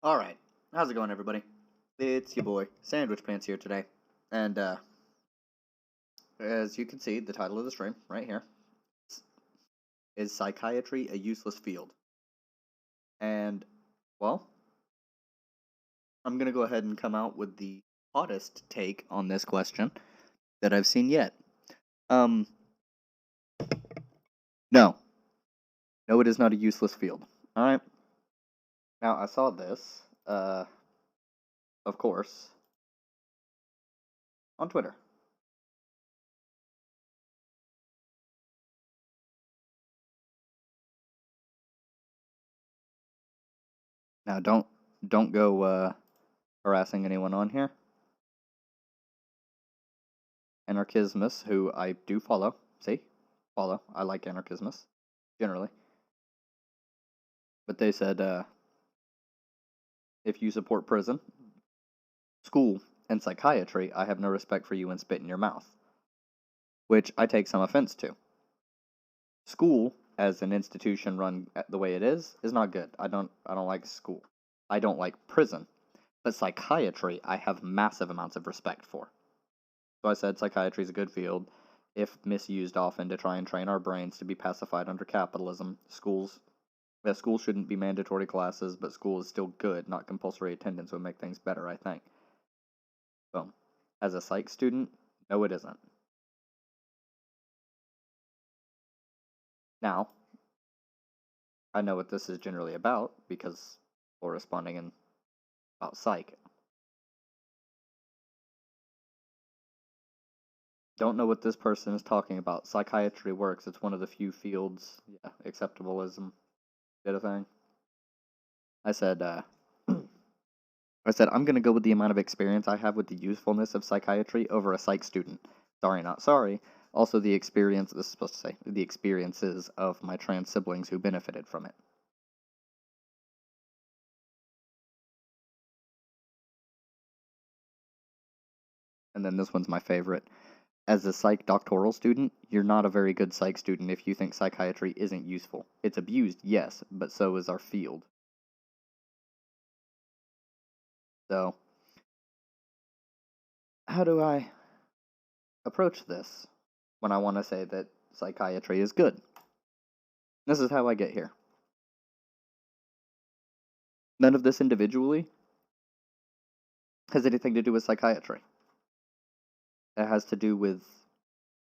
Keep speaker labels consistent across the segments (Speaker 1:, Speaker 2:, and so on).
Speaker 1: Alright, how's it going, everybody? It's your boy, Sandwhichpants here today. And, as you can see, the title of the stream, right here, is Psychiatry a Useless Field? And, well, I'm gonna go ahead and come out with the hottest take on this question that I've seen yet. No. No, it is not a useless field. Alright? Now, I saw this, of course, on Twitter. Now, don't go, harassing anyone on here. Anarchismus, who I do follow. See? Follow. I like Anarchismus, generally. But they said, if you support prison, school, and psychiatry, I have no respect for you and spit in your mouth. Which I take some offense to. School, as an institution run the way it is not good. I don't like school. I don't like prison. But psychiatry, I have massive amounts of respect for. So I said psychiatry is a good field, if misused often to try and train our brains to be pacified under capitalism. School shouldn't be mandatory classes, but school is still good. Not compulsory attendance would make things better, I think. Boom. As a psych student, no it isn't. Now, I know what this is generally about, because we're responding in about psych. Don't know what this person is talking about. Psychiatry works. It's one of the few fields, acceptableism did a thing. I said, I'm gonna go with the amount of experience I have with the usefulness of psychiatry over a psych student. Sorry, not sorry. Also the experience, this is supposed to say, the experiences of my trans siblings who benefited from it. And then this one's my favorite. As a psych doctoral student, you're not a very good psych student if you think psychiatry isn't useful. It's abused, yes, but so is our field. So, how do I approach this when I want to say that psychiatry is good? This is how I get here. None of this individually has anything to do with psychiatry. It has to do with,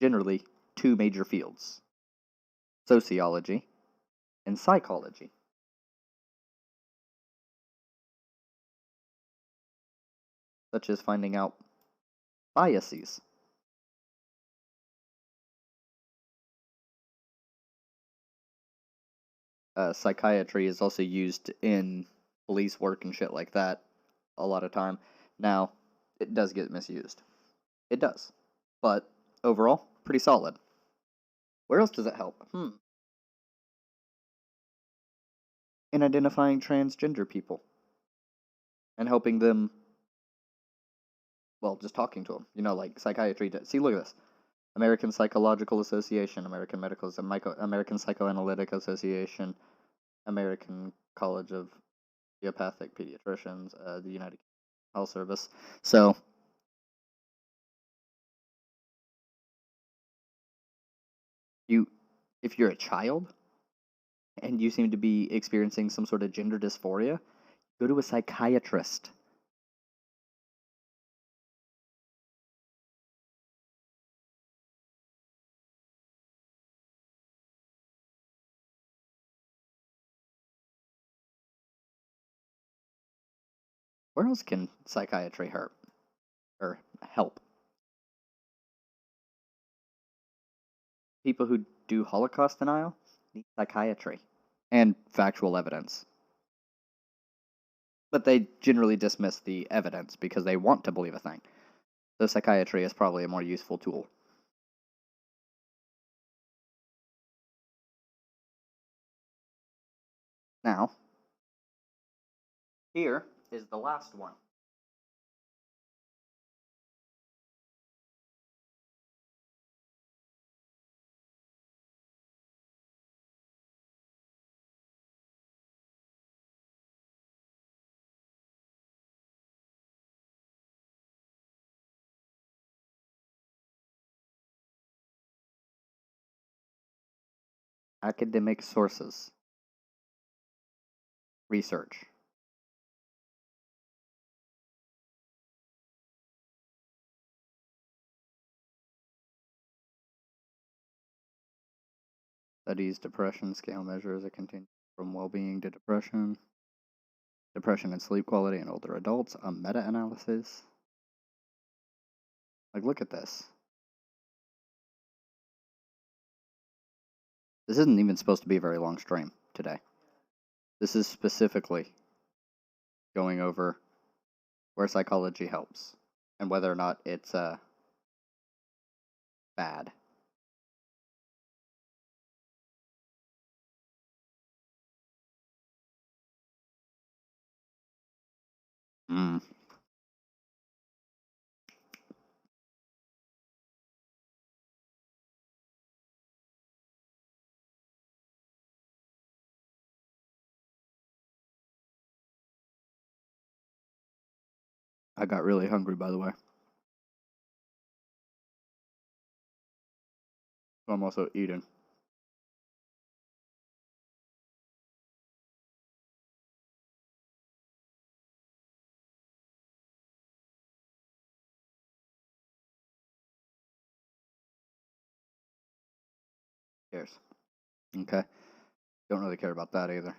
Speaker 1: generally, two major fields: sociology and psychology. Such as finding out biases. Psychiatry is also used in police work and shit like that a lot of time. Now, it does get misused. It does. But, overall, pretty solid. Where else does it help? In identifying transgender people. And helping them, well, just talking to them. You know, like psychiatry does. See, look at this. American Psychological Association, American Psychoanalytic Association, American College of Osteopathic Pediatricians, the United Health Service. So, if you're a child and you seem to be experiencing some sort of gender dysphoria, go to a psychiatrist. Where else can psychiatry hurt? Or help? People who do Holocaust denial need psychiatry and factual evidence. But they generally dismiss the evidence because they want to believe a thing. So psychiatry is probably a more useful tool. Now, here is the last one. Academic sources. Research. Studies depression scale measures a continuum from well-being to depression. Depression and sleep quality in older adults. A meta-analysis. Like, look at this. This isn't even supposed to be a very long stream today. This is specifically going over where psychology helps and whether or not it's bad. I got really hungry, by the way. So I'm also eating. Cheers. Okay. Don't really care about that either.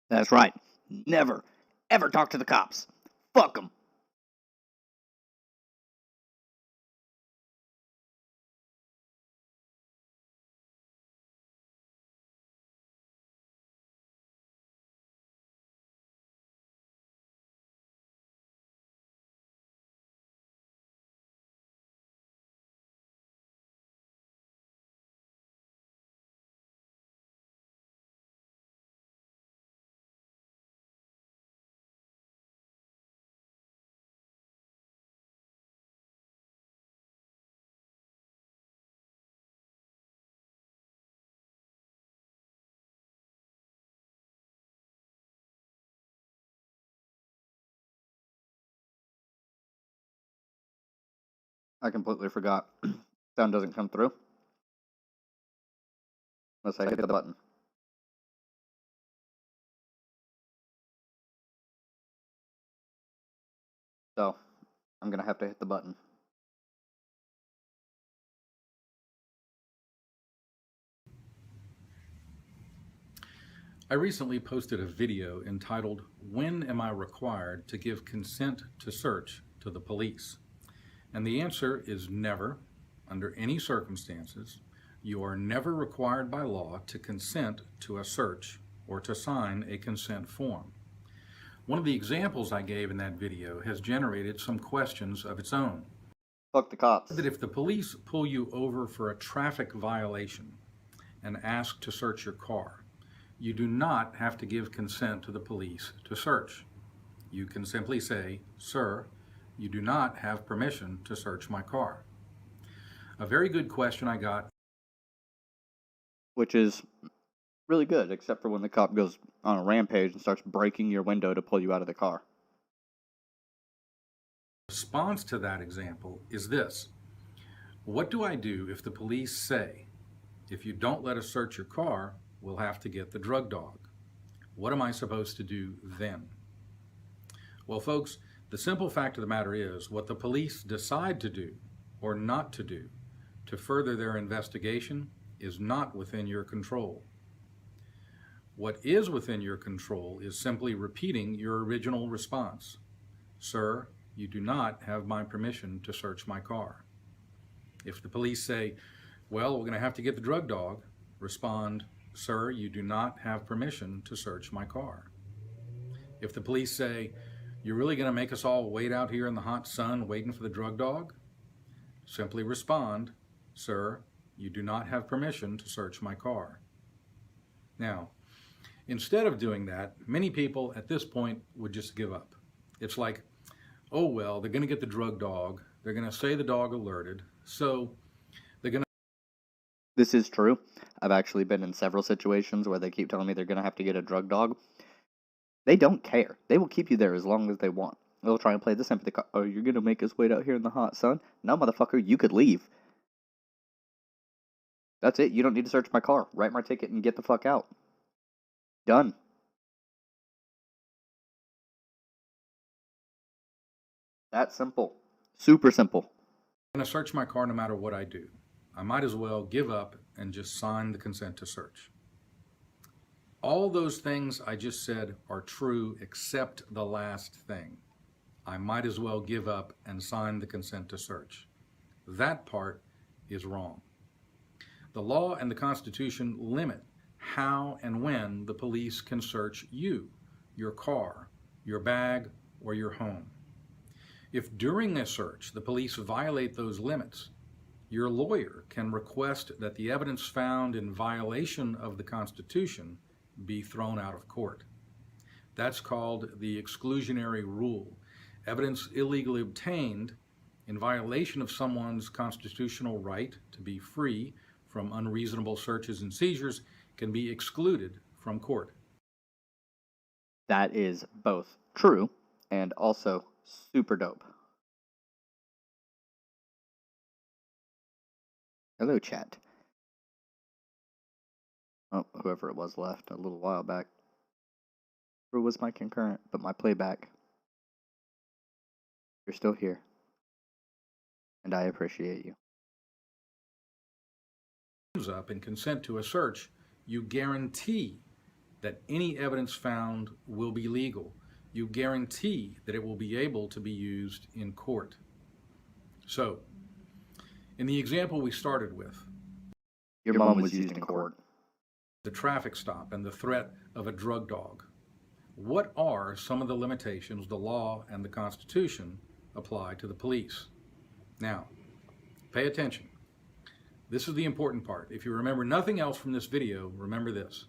Speaker 1: That's right. Never, ever talk to the cops. Fuck them. I completely forgot. Sound doesn't come through unless I hit the button. So, I'm gonna have to hit the button.
Speaker 2: I recently posted a video entitled, "When Am I Required to Give Consent to Search to the Police?" And the answer is never, under any circumstances. You are never required by law to consent to a search or to sign a consent form. One of the examples I gave in that video has generated some questions of its own.
Speaker 1: Fuck the cops.
Speaker 2: That if the police pull you over for a traffic violation and ask to search your car, you do not have to give consent to the police to search. You can simply say, "Sir, you do not have permission to search my car." A very good question I got.
Speaker 1: Which is really good, except for when the cop goes on a rampage and starts breaking your window to pull you out of the car.
Speaker 2: Response to that example is this: what do I do if the police say, "If you don't let us search your car, we'll have to get the drug dog"? What am I supposed to do then? Well, folks, the simple fact of the matter is what the police decide to do or not to do to further their investigation is not within your control. What is within your control is simply repeating your original response. "Sir, you do not have my permission to search my car." If the police say, well, we're going to have to get the drug dog, respond, sir, you do not have permission to search my car. If the police say, you're really going to make us all wait out here in the hot sun waiting for the drug dog? Simply respond, sir, you do not have permission to search my car. Now, instead of doing that, many people at this point would just give up. It's like, oh, well, they're going to get the drug dog. They're going to say the dog alerted. So they're going to...
Speaker 1: This is true. I've actually been in several situations where they keep telling me they're going to have to get a drug dog. They don't care. They will keep you there as long as they want. They'll try and play the sympathy card. Oh, you're going to make us wait out here in the hot sun? No, motherfucker, you could leave. That's it. You don't need to search my car. Write my ticket and get the fuck out. Done. That simple. Super simple.
Speaker 2: I'm going to search my car no matter what I do. I might as well give up and just sign the consent to search. All those things I just said are true except the last thing. I might as well give up and sign the consent to search. That part is wrong. The law and the Constitution limit how and when the police can search you, your car, your bag, or your home. If during a search the police violate those limits, your lawyer can request that the evidence found in violation of the Constitution be thrown out of court. That's called the exclusionary rule. Evidence illegally obtained in violation of someone's constitutional right to be free from unreasonable searches and seizures can be excluded from court.
Speaker 1: That is both true and also super dope. Hello, chat. Oh, whoever it was left a little while back. Who was my concurrent, but my playback? You're still here. And I appreciate you.
Speaker 2: Up and consent to a search, you guarantee that any evidence found will be legal. You guarantee that it will be able to be used in court. So, in the example we started with,
Speaker 1: your mom was used in court.
Speaker 2: The traffic stop and the threat of a drug dog. What are some of the limitations the law and the Constitution apply to the police? Now, pay attention. This is the important part. If you remember nothing else from this video, remember this.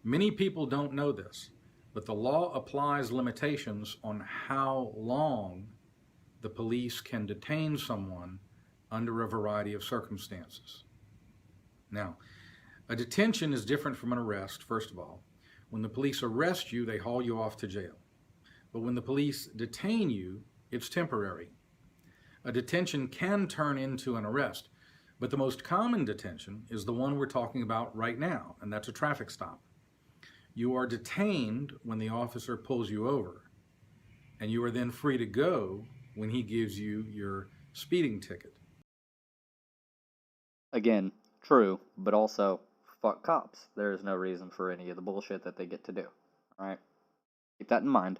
Speaker 2: Many people don't know this, but the law applies limitations on how long the police can detain someone under a variety of circumstances. Now, a detention is different from an arrest, first of all. When the police arrest you, they haul you off to jail. But when the police detain you, it's temporary. A detention can turn into an arrest, but the most common detention is the one we're talking about right now, and that's a traffic stop. You are detained when the officer pulls you over, and you are then free to go when he gives you your speeding ticket.
Speaker 1: Again, true, but also, fuck cops. There is no reason for any of the bullshit that they get to do. Alright? Keep that in mind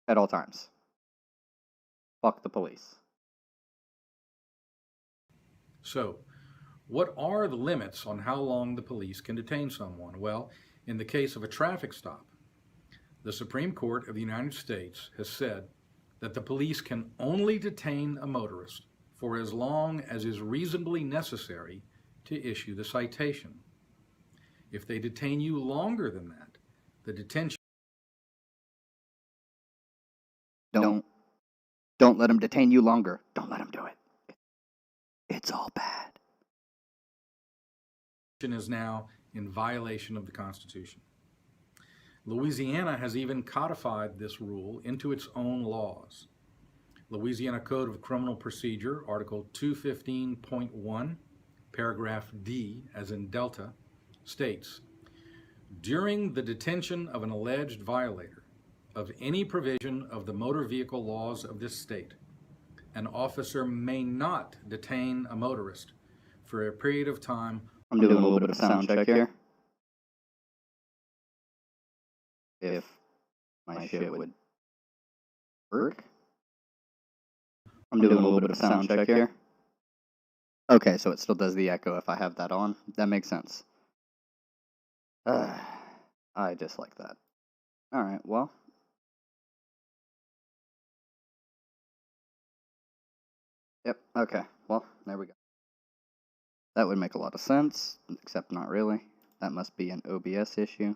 Speaker 1: at all times. Fuck the police.
Speaker 2: So, what are the limits on how long the police can detain someone? Well, in the case of a traffic stop, the Supreme Court of the United States has said that the police can only detain a motorist for as long as is reasonably necessary to issue the citation. If they detain you longer than that, the detention...
Speaker 1: Don't let them detain you longer. Don't let them do it. It's all bad.
Speaker 2: Is now in violation of the Constitution. Louisiana has even codified this rule into its own laws. Louisiana Code of Criminal Procedure, Article 215.1, paragraph D, as in Delta, states, during the detention of an alleged violator of any provision of the motor vehicle laws of this state, an officer may not detain a motorist for a period of time.
Speaker 1: I'm doing a little bit of sound check here. If my shit would work. I'm doing a little bit of sound check here. Okay, so it still does the echo if I have that on. That makes sense. I dislike that. Alright, well. Yep, okay. Well, there we go. That would make a lot of sense, except not really. That must be an OBS issue.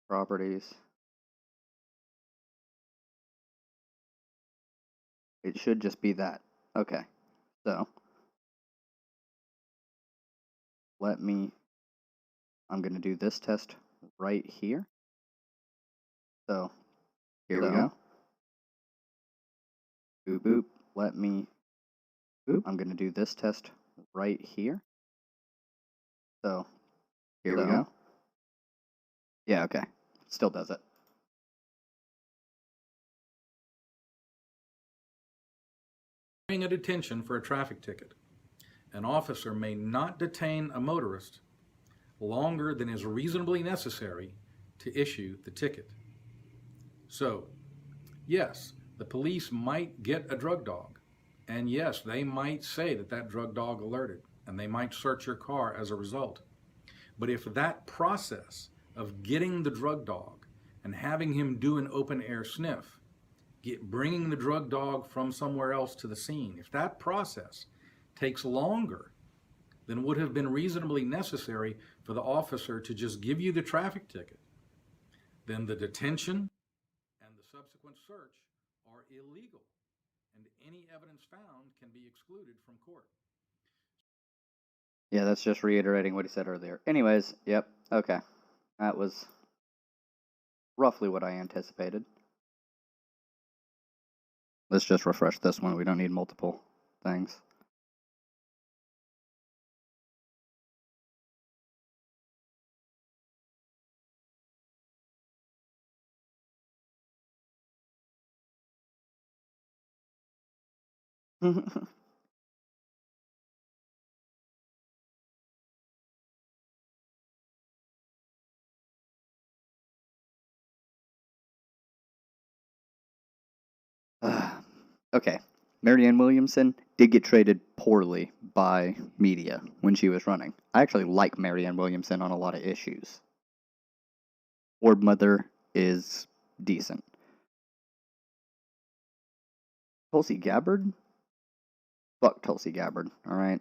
Speaker 1: Properties. It should just be that. Okay, so I'm going to do this test right here. So, here we go. Boop, boop. I'm going to do this test right here. So, here we go. Yeah, okay. Still does it.
Speaker 2: During a detention for a traffic ticket, an officer may not detain a motorist longer than is reasonably necessary to issue the ticket. So, yes, the police might get a drug dog, and yes, they might say that that drug dog alerted, and they might search your car as a result. But if that process of getting the drug dog and having him do an open air sniff, bringing the drug dog from somewhere else to the scene, if that process takes longer than would have been reasonably necessary for the officer to just give you the traffic ticket, then the detention and the subsequent search are illegal, and any evidence found can be excluded from court.
Speaker 1: Yeah, that's just reiterating what he said earlier. Anyways, yep, okay. That was roughly what I anticipated. Let's just refresh this one. We don't need multiple things. Okay, Marianne Williamson did get traded poorly by media when she was running. I actually like Marianne Williamson on a lot of issues. Ward Mother is decent. Tulsi Gabbard? Fuck Tulsi Gabbard, alright?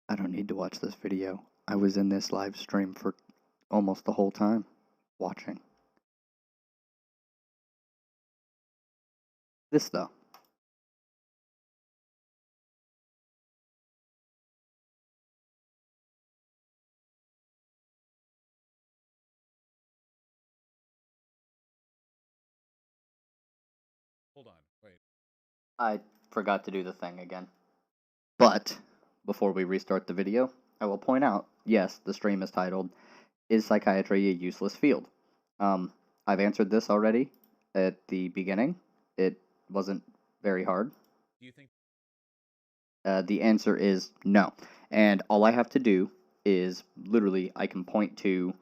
Speaker 1: I don't need to watch this video. I was in this live stream for almost the whole time, watching. This, though.
Speaker 3: Hold on, wait.
Speaker 1: I forgot to do the thing again. But, before we restart the video, I will point out, yes, the stream is titled, Is Psychiatry a Useless Field? I've answered this already at the beginning. It wasn't very hard.
Speaker 3: Do you think
Speaker 1: The answer is no. And all I have to do is, literally, I can point to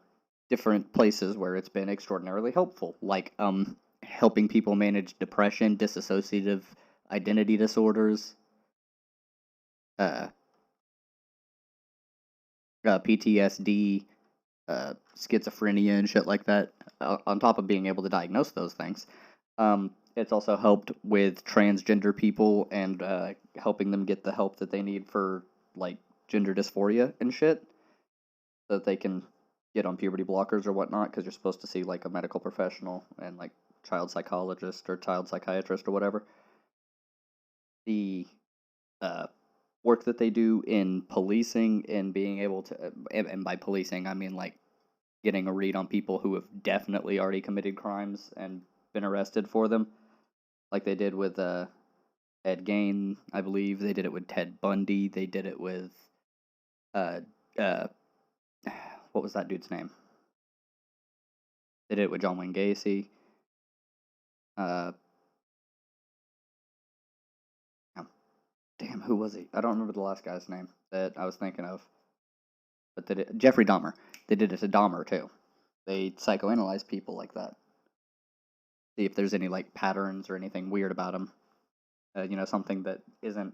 Speaker 1: different places where it's been extraordinarily helpful, like helping people manage depression, dissociative identity disorders, PTSD, schizophrenia, and shit like that, on top of being able to diagnose those things. It's also helped with transgender people and helping them get the help that they need for, like, gender dysphoria and shit, so that they can get on puberty blockers or whatnot, because you're supposed to see, like, a medical professional and, like, child psychologist or child psychiatrist or whatever. The work that they do in policing and being able to, and by policing, I mean, like, getting a read on people who have definitely already committed crimes and been arrested for them, like they did with Ed Gein, I believe. They did it with Ted Bundy. They did it with uh, what was that dude's name? They did it with John Wayne Gacy. Damn, who was he? I don't remember the last guy's name that I was thinking of. But they did, Jeffrey Dahmer. They did it to Dahmer too. They psychoanalyze people like that. See if there's any like patterns or anything weird about them. Something that isn't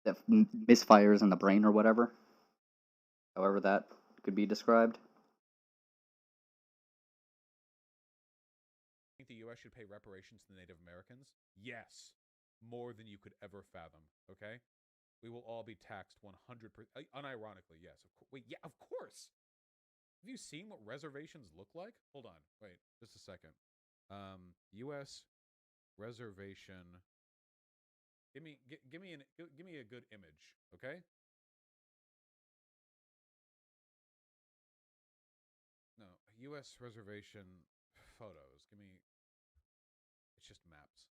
Speaker 1: that misfires in the brain or whatever. However that could be described.
Speaker 3: Think the U.S. should pay reparations to the Native Americans? Yes, more than you could ever fathom. Okay, we will all be taxed 100%. Unironically, yes. Wait, yeah, of course. Have you seen what reservations look like? Hold on, wait, just a second. U.S. reservation. Give me a good image, okay? No, U.S. reservation photos. Give me. It's just maps.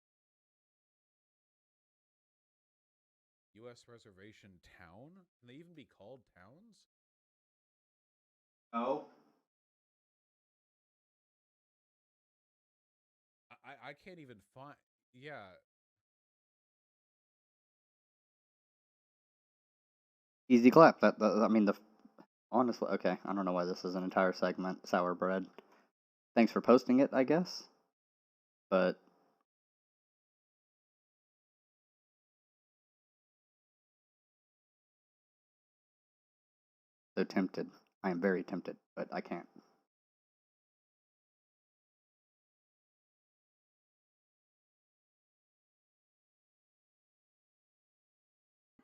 Speaker 3: U.S. reservation town? Can they even be called towns?
Speaker 1: Oh.
Speaker 3: I can't even find. Yeah.
Speaker 1: Easy clap. I mean, honestly, okay. I don't know why this is an entire segment. Sour bread. Thanks for posting it, I guess. But so tempted. I am very tempted, but I can't.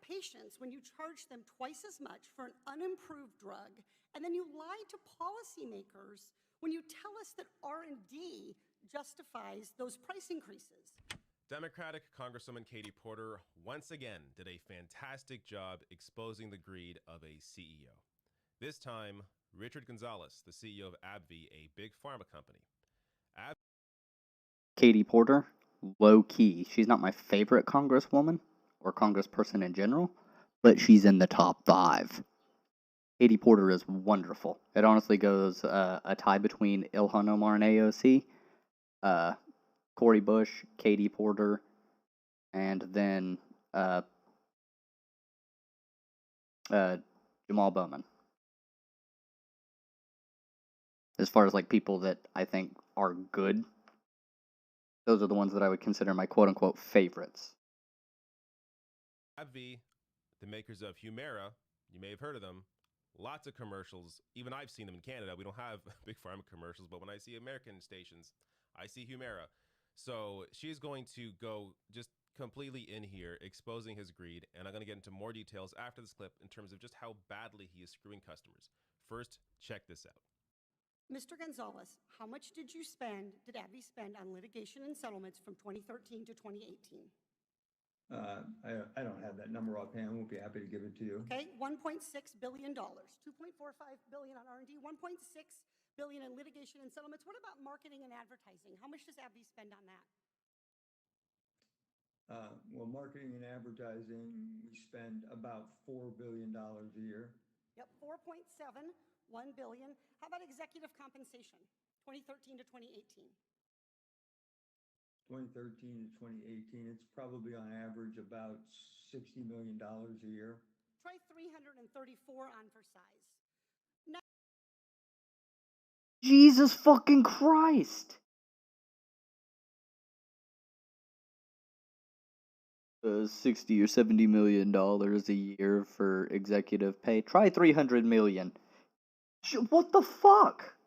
Speaker 4: Patients when you charge them twice as much for an unimproved drug, and then you lie to policymakers when you tell us that R&D justifies those price increases.
Speaker 5: Democratic Congresswoman Katie Porter once again did a fantastic job exposing the greed of a CEO. This time, Richard Gonzalez, the CEO of AbbVie, a big pharma company.
Speaker 1: Katie Porter, low key. She's not my favorite congresswoman or congressperson in general, but she's in the top 5. Katie Porter is wonderful. It honestly goes a tie between Ilhan Omar and AOC, Cori Bush, Katie Porter, and then Jamal Bowman. As far as like people that I think are good, those are the ones that I would consider my quote-unquote favorites.
Speaker 5: AbbVie, the makers of Humira, you may have heard of them. Lots of commercials. Even I've seen them in Canada. We don't have big pharma commercials, but when I see American stations, I see Humira. So she's going to go just completely in here, exposing his greed, and I'm going to get into more details after this clip in terms of just how badly he is screwing customers. First, check this out.
Speaker 4: Mr. Gonzalez, how much did AbbVie spend on litigation and settlements from 2013 to 2018?
Speaker 6: I don't have that number offhand. I won't be happy to give it to you.
Speaker 4: Okay, $1.6 billion, $2.45 billion on R&D, $1.6 billion in litigation and settlements. What about marketing and advertising? How much does AbbVie spend on that?
Speaker 6: Well, marketing and advertising, we spend about $4 billion a year.
Speaker 4: Yep, 4.7, $1 billion. How about executive compensation, 2013 to 2018?
Speaker 6: 2013 to 2018, it's probably on average about $60 million a year.
Speaker 4: Try 334 on for size. Now,
Speaker 1: Jesus fucking Christ! 60 or $70 million a year for executive pay. Try 300 million. What the fuck?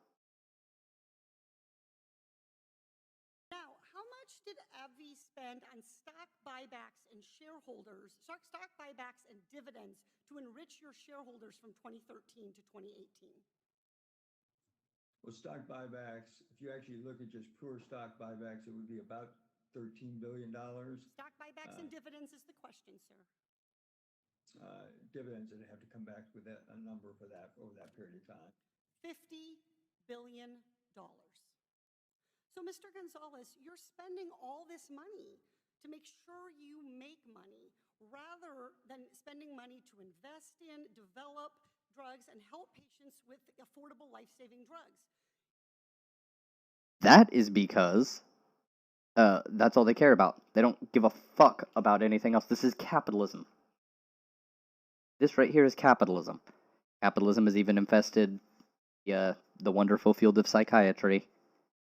Speaker 4: Now, how much did AbbVie spend on stock buybacks and stock buybacks and dividends to enrich your shareholders from 2013 to 2018?
Speaker 6: Well, stock buybacks, if you actually look at just pure stock buybacks, it would be about $13 billion.
Speaker 4: Stock buybacks and dividends is the question, sir.
Speaker 6: Dividends, I'd have to come back with a number for that over that period of time.
Speaker 4: $50 billion. So, Mr. Gonzalez, you're spending all this money to make sure you make money rather than spending money to invest in, develop drugs, and help patients with affordable life-saving drugs.
Speaker 1: That is because That's all they care about. They don't give a fuck about anything else. This is capitalism. This right here is capitalism. Capitalism has even infested the wonderful field of psychiatry,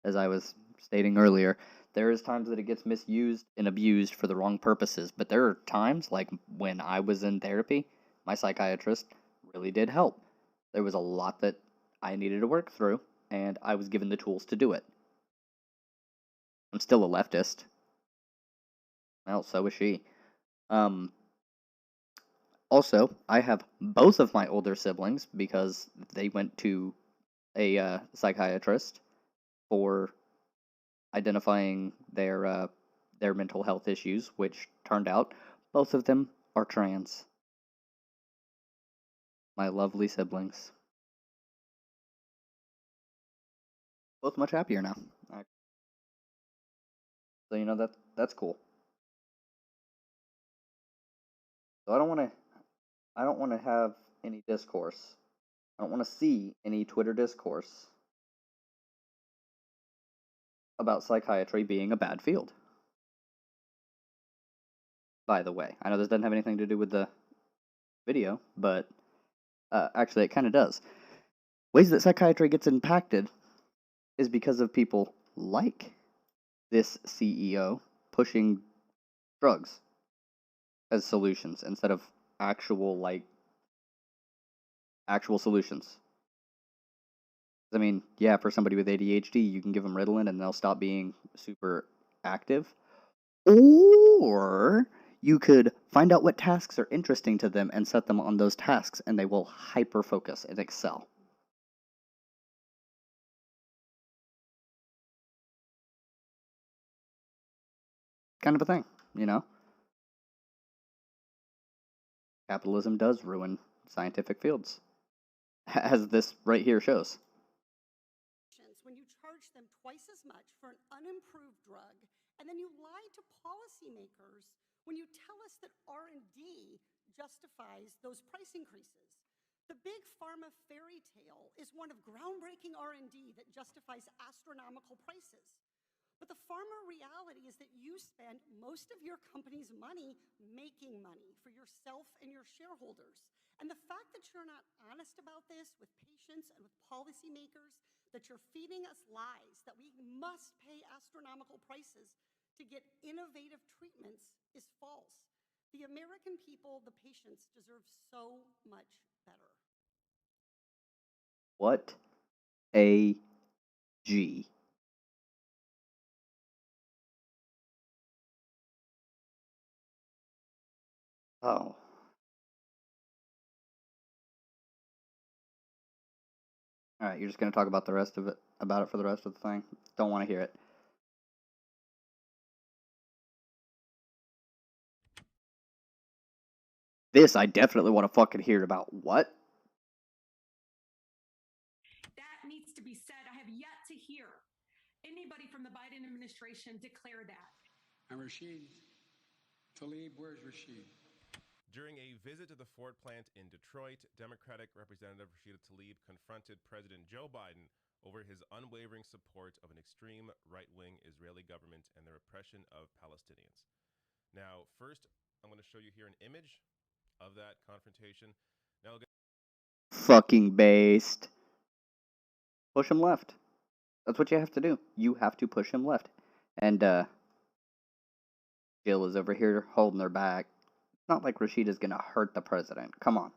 Speaker 1: as I was stating earlier. There is times that it gets misused and abused for the wrong purposes, but there are times, like when I was in therapy, my psychiatrist really did help. There was a lot that I needed to work through, and I was given the tools to do it. I'm still a leftist. Well, so is she. Also, I have both of my older siblings because they went to a psychiatrist for identifying their mental health issues, which turned out both of them are trans. My lovely siblings. Both much happier now. So you know that's cool. So I don't want to have any discourse. I don't want to see any Twitter discourse about psychiatry being a bad field. By the way, I know this doesn't have anything to do with the video, but actually it kind of does. Ways that psychiatry gets impacted is because of people like this CEO pushing drugs as solutions instead of actual solutions. I mean, yeah, for somebody with ADHD, you can give them Ritalin and they'll stop being super active. Or you could find out what tasks are interesting to them and set them on those tasks, and they will hyper focus and excel. Kind of a thing, you know? Capitalism does ruin scientific fields, as this right here shows.
Speaker 4: When you charge them twice as much for an unimproved drug, and then you lie to policymakers when you tell us that R&D justifies those price increases. The big pharma fairy tale is one of groundbreaking R&D that justifies astronomical prices. But the pharma reality is that you spend most of your company's money making money for yourself and your shareholders. And the fact that you're not honest about this with patients and with policymakers, that you're feeding us lies, that we must pay astronomical prices to get innovative treatments is false. The American people, the patients, deserve so much better.
Speaker 1: What a G. Oh. Alright, you're just gonna talk about the rest of it, about it for the rest of the thing? Don't want to hear it. This I definitely want to fucking hear about. What?
Speaker 7: That needs to be said. I have yet to hear anybody from the Biden administration declare that.
Speaker 8: And Rashid Tlaib, where's Rashid?
Speaker 5: During a visit to the Ford plant in Detroit, Democratic Representative Rashida Tlaib confronted President Joe Biden over his unwavering support of an extreme right-wing Israeli government and the repression of Palestinians. Now, first, I'm going to show you here an image of that confrontation. Now,
Speaker 1: Fucking based. Push him left. That's what you have to do. You have to push him left. And, Jill is over here holding her back. It's not like Rashida's gonna hurt the president. Come on.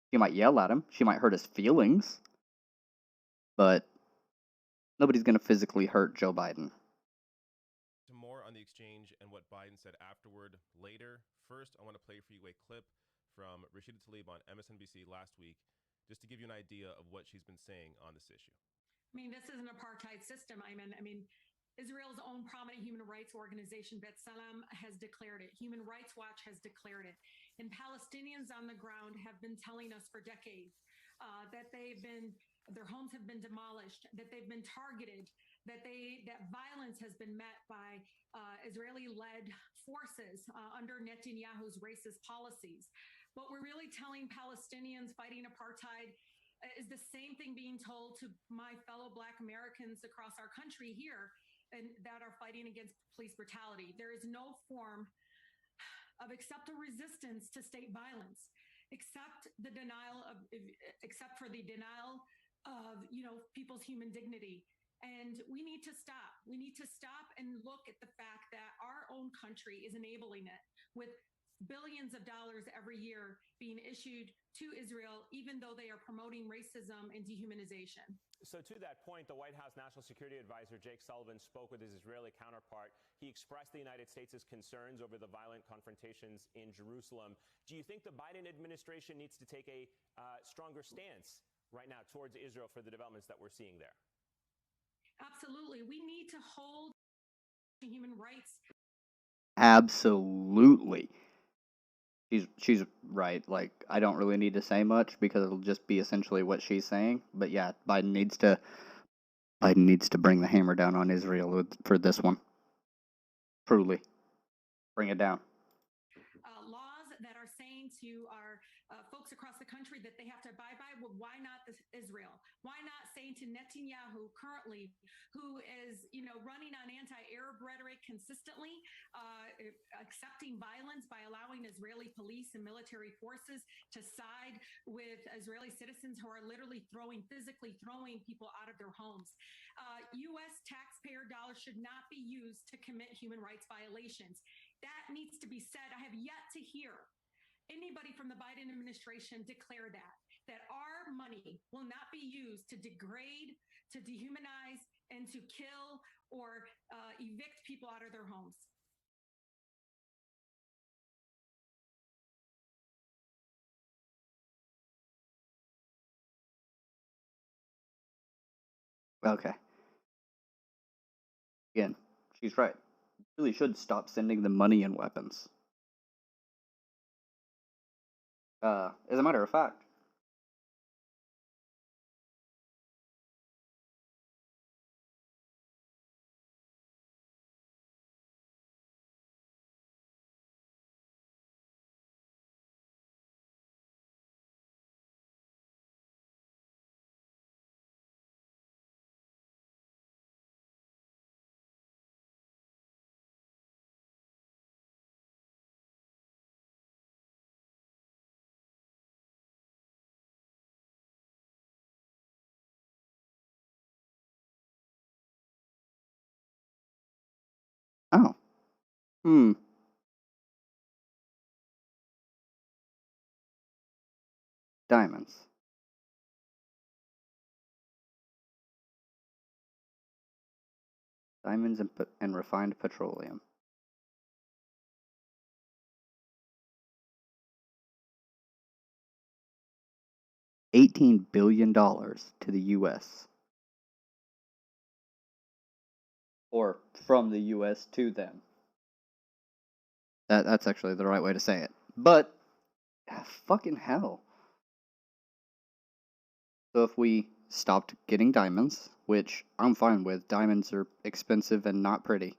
Speaker 1: She might yell at him. She might hurt his feelings. But nobody's gonna physically hurt Joe Biden.
Speaker 5: More on the exchange and what Biden said afterward later. First, I want to play for you a clip from Rashida Tlaib on MSNBC last week, just to give you an idea of what she's been saying on this issue.
Speaker 7: I mean, this is an apartheid system. I mean, Israel's own prominent human rights organization, B'Tselem, has declared it. Human Rights Watch has declared it. And Palestinians on the ground have been telling us for decades that their homes have been demolished, that they've been targeted, that violence has been met by Israeli-led forces under Netanyahu's racist policies. What we're really telling Palestinians fighting apartheid is the same thing being told to my fellow Black Americans across our country here. and that are fighting against police brutality. There is no form of except a resistance to state violence, except for the denial of people's human dignity. And we need to stop. We need to stop and look at the fact that our own country is enabling it with billions of dollars every year being issued to Israel, even though they are promoting racism and dehumanization.
Speaker 9: So to that point, the White House National Security Advisor Jake Sullivan spoke with his Israeli counterpart. He expressed the United States' concerns over the violent confrontations in Jerusalem. Do you think the Biden administration needs to take a stronger stance right now towards Israel for the developments that we're seeing there?
Speaker 7: Absolutely. We need to hold human rights.
Speaker 1: Absolutely. She's right. Like, I don't really need to say much because it'll just be essentially what she's saying. But yeah, Biden needs to bring the hammer down on Israel for this one. Truly, bring it down.
Speaker 7: Laws that are saying to our folks across the country that they have to abide by. Well, why not Israel? Why not saying to Netanyahu currently, who is running on anti-Arab rhetoric consistently, accepting violence by allowing Israeli police and military forces to side with Israeli citizens who are literally physically throwing people out of their homes. U.S. taxpayer dollars should not be used to commit human rights violations. That needs to be said. I have yet to hear anybody from the Biden administration declare that our money will not be used to degrade, to dehumanize, and to kill or evict people out of their homes.
Speaker 1: Okay. Again, she's right. Really should stop sending them money and weapons. As a matter of fact, oh, diamonds. Diamonds and refined petroleum. $18 billion to the U.S. Or from the U.S. to them. That's actually the right way to say it. But, fucking hell. So if we stopped getting diamonds, which I'm fine with, diamonds are expensive and not pretty.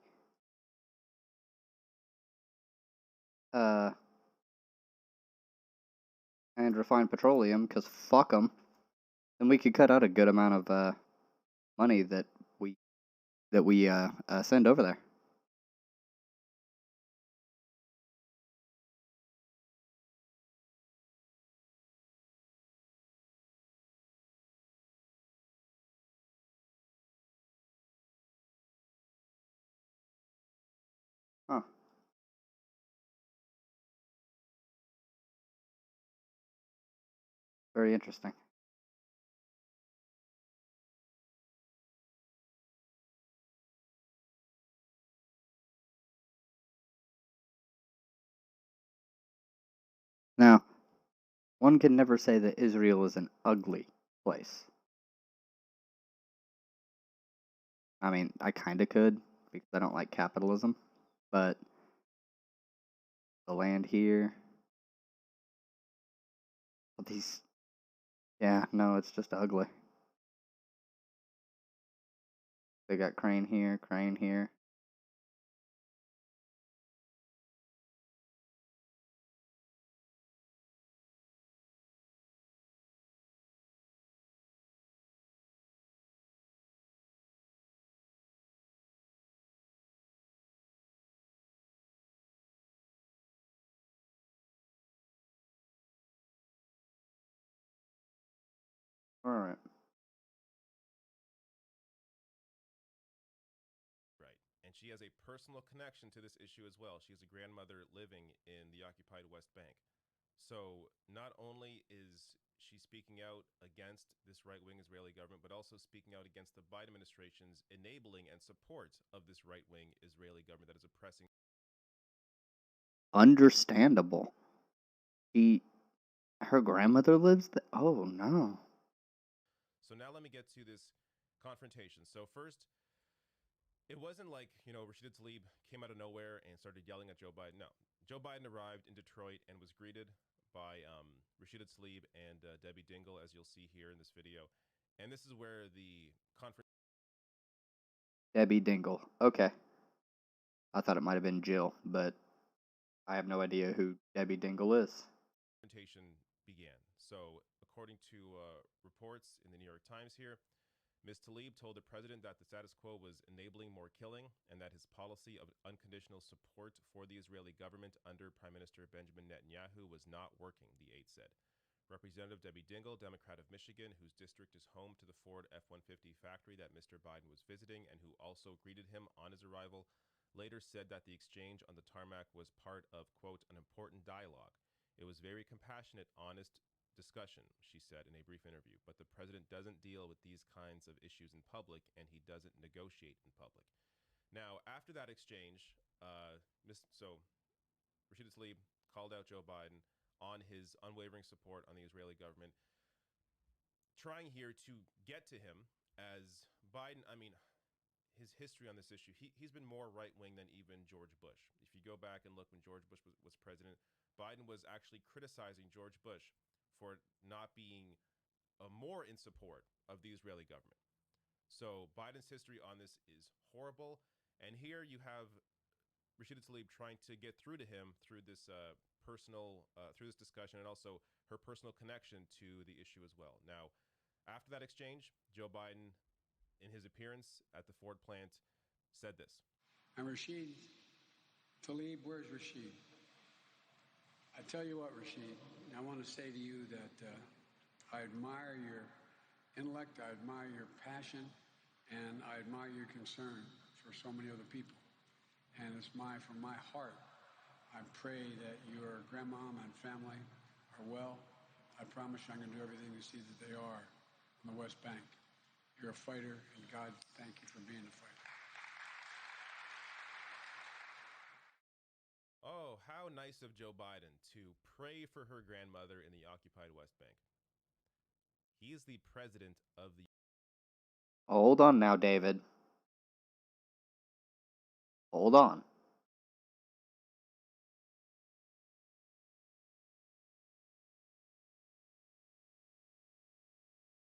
Speaker 1: And refined petroleum, because fuck them, then we could cut out a good amount of money that we send over there. Huh. Very interesting. Now, one can never say that Israel is an ugly place. I mean, I kinda could, because I don't like capitalism, but the land here, these, yeah, no, it's just ugly. They got crane here, crane here. Alright.
Speaker 5: Right. And she has a personal connection to this issue as well. She is a grandmother living in the occupied West Bank. So not only is she speaking out against this right-wing Israeli government, but also speaking out against the Biden administration's enabling and support of this right-wing Israeli government that is oppressing.
Speaker 1: Understandable. Her grandmother lives there? Oh, no.
Speaker 5: So now let me get to this confrontation. So first, it wasn't like, Rashida Tlaib came out of nowhere and started yelling at Joe Biden. No. Joe Biden arrived in Detroit and was greeted by Rashida Tlaib and Debbie Dingell, as you'll see here in this video. And this is where the
Speaker 1: Debbie Dingell. Okay. I thought it might have been Jill, but I have no idea who Debbie Dingell is.
Speaker 5: confrontation began. So according to reports in the New York Times here, Ms. Tlaib told the president that the status quo was enabling more killing and that his policy of unconditional support for the Israeli government under Prime Minister Benjamin Netanyahu was not working, the aide said. Representative Debbie Dingell, Democrat of Michigan, whose district is home to the Ford F-150 factory that Mr. Biden was visiting and who also greeted him on his arrival, later said that the exchange on the tarmac was part of, quote, an important dialogue. It was very compassionate, honest discussion, she said in a brief interview, but the president doesn't deal with these kinds of issues in public, and he doesn't negotiate in public. Now, after that exchange, Rashida Tlaib called out Joe Biden on his unwavering support on the Israeli government, trying here to get to him as Biden, his history on this issue, he's been more right-wing than even George Bush. If you go back and look when George Bush was president, Biden was actually criticizing George Bush for not being more in support of the Israeli government. So Biden's history on this is horrible. And here you have Rashida Tlaib trying to get through to him through this through this discussion, and also her personal connection to the issue as well. Now, after that exchange, Joe Biden, in his appearance at the Ford plant, said this.
Speaker 8: And Rashid Tlaib, where's Rashid? I tell you what, Rashid, I want to say to you that I admire your intellect, I admire your passion, and I admire your concern for so many other people. And it's from my heart, I pray that your grandmom and family are well. I promise you I'm going to do everything to see that they are on the West Bank. You're a fighter, and God, thank you for being a fighter.
Speaker 5: Oh, how nice of Joe Biden to pray for her grandmother in the occupied West Bank. He is the president of the...
Speaker 1: Hold on now, David. Hold on.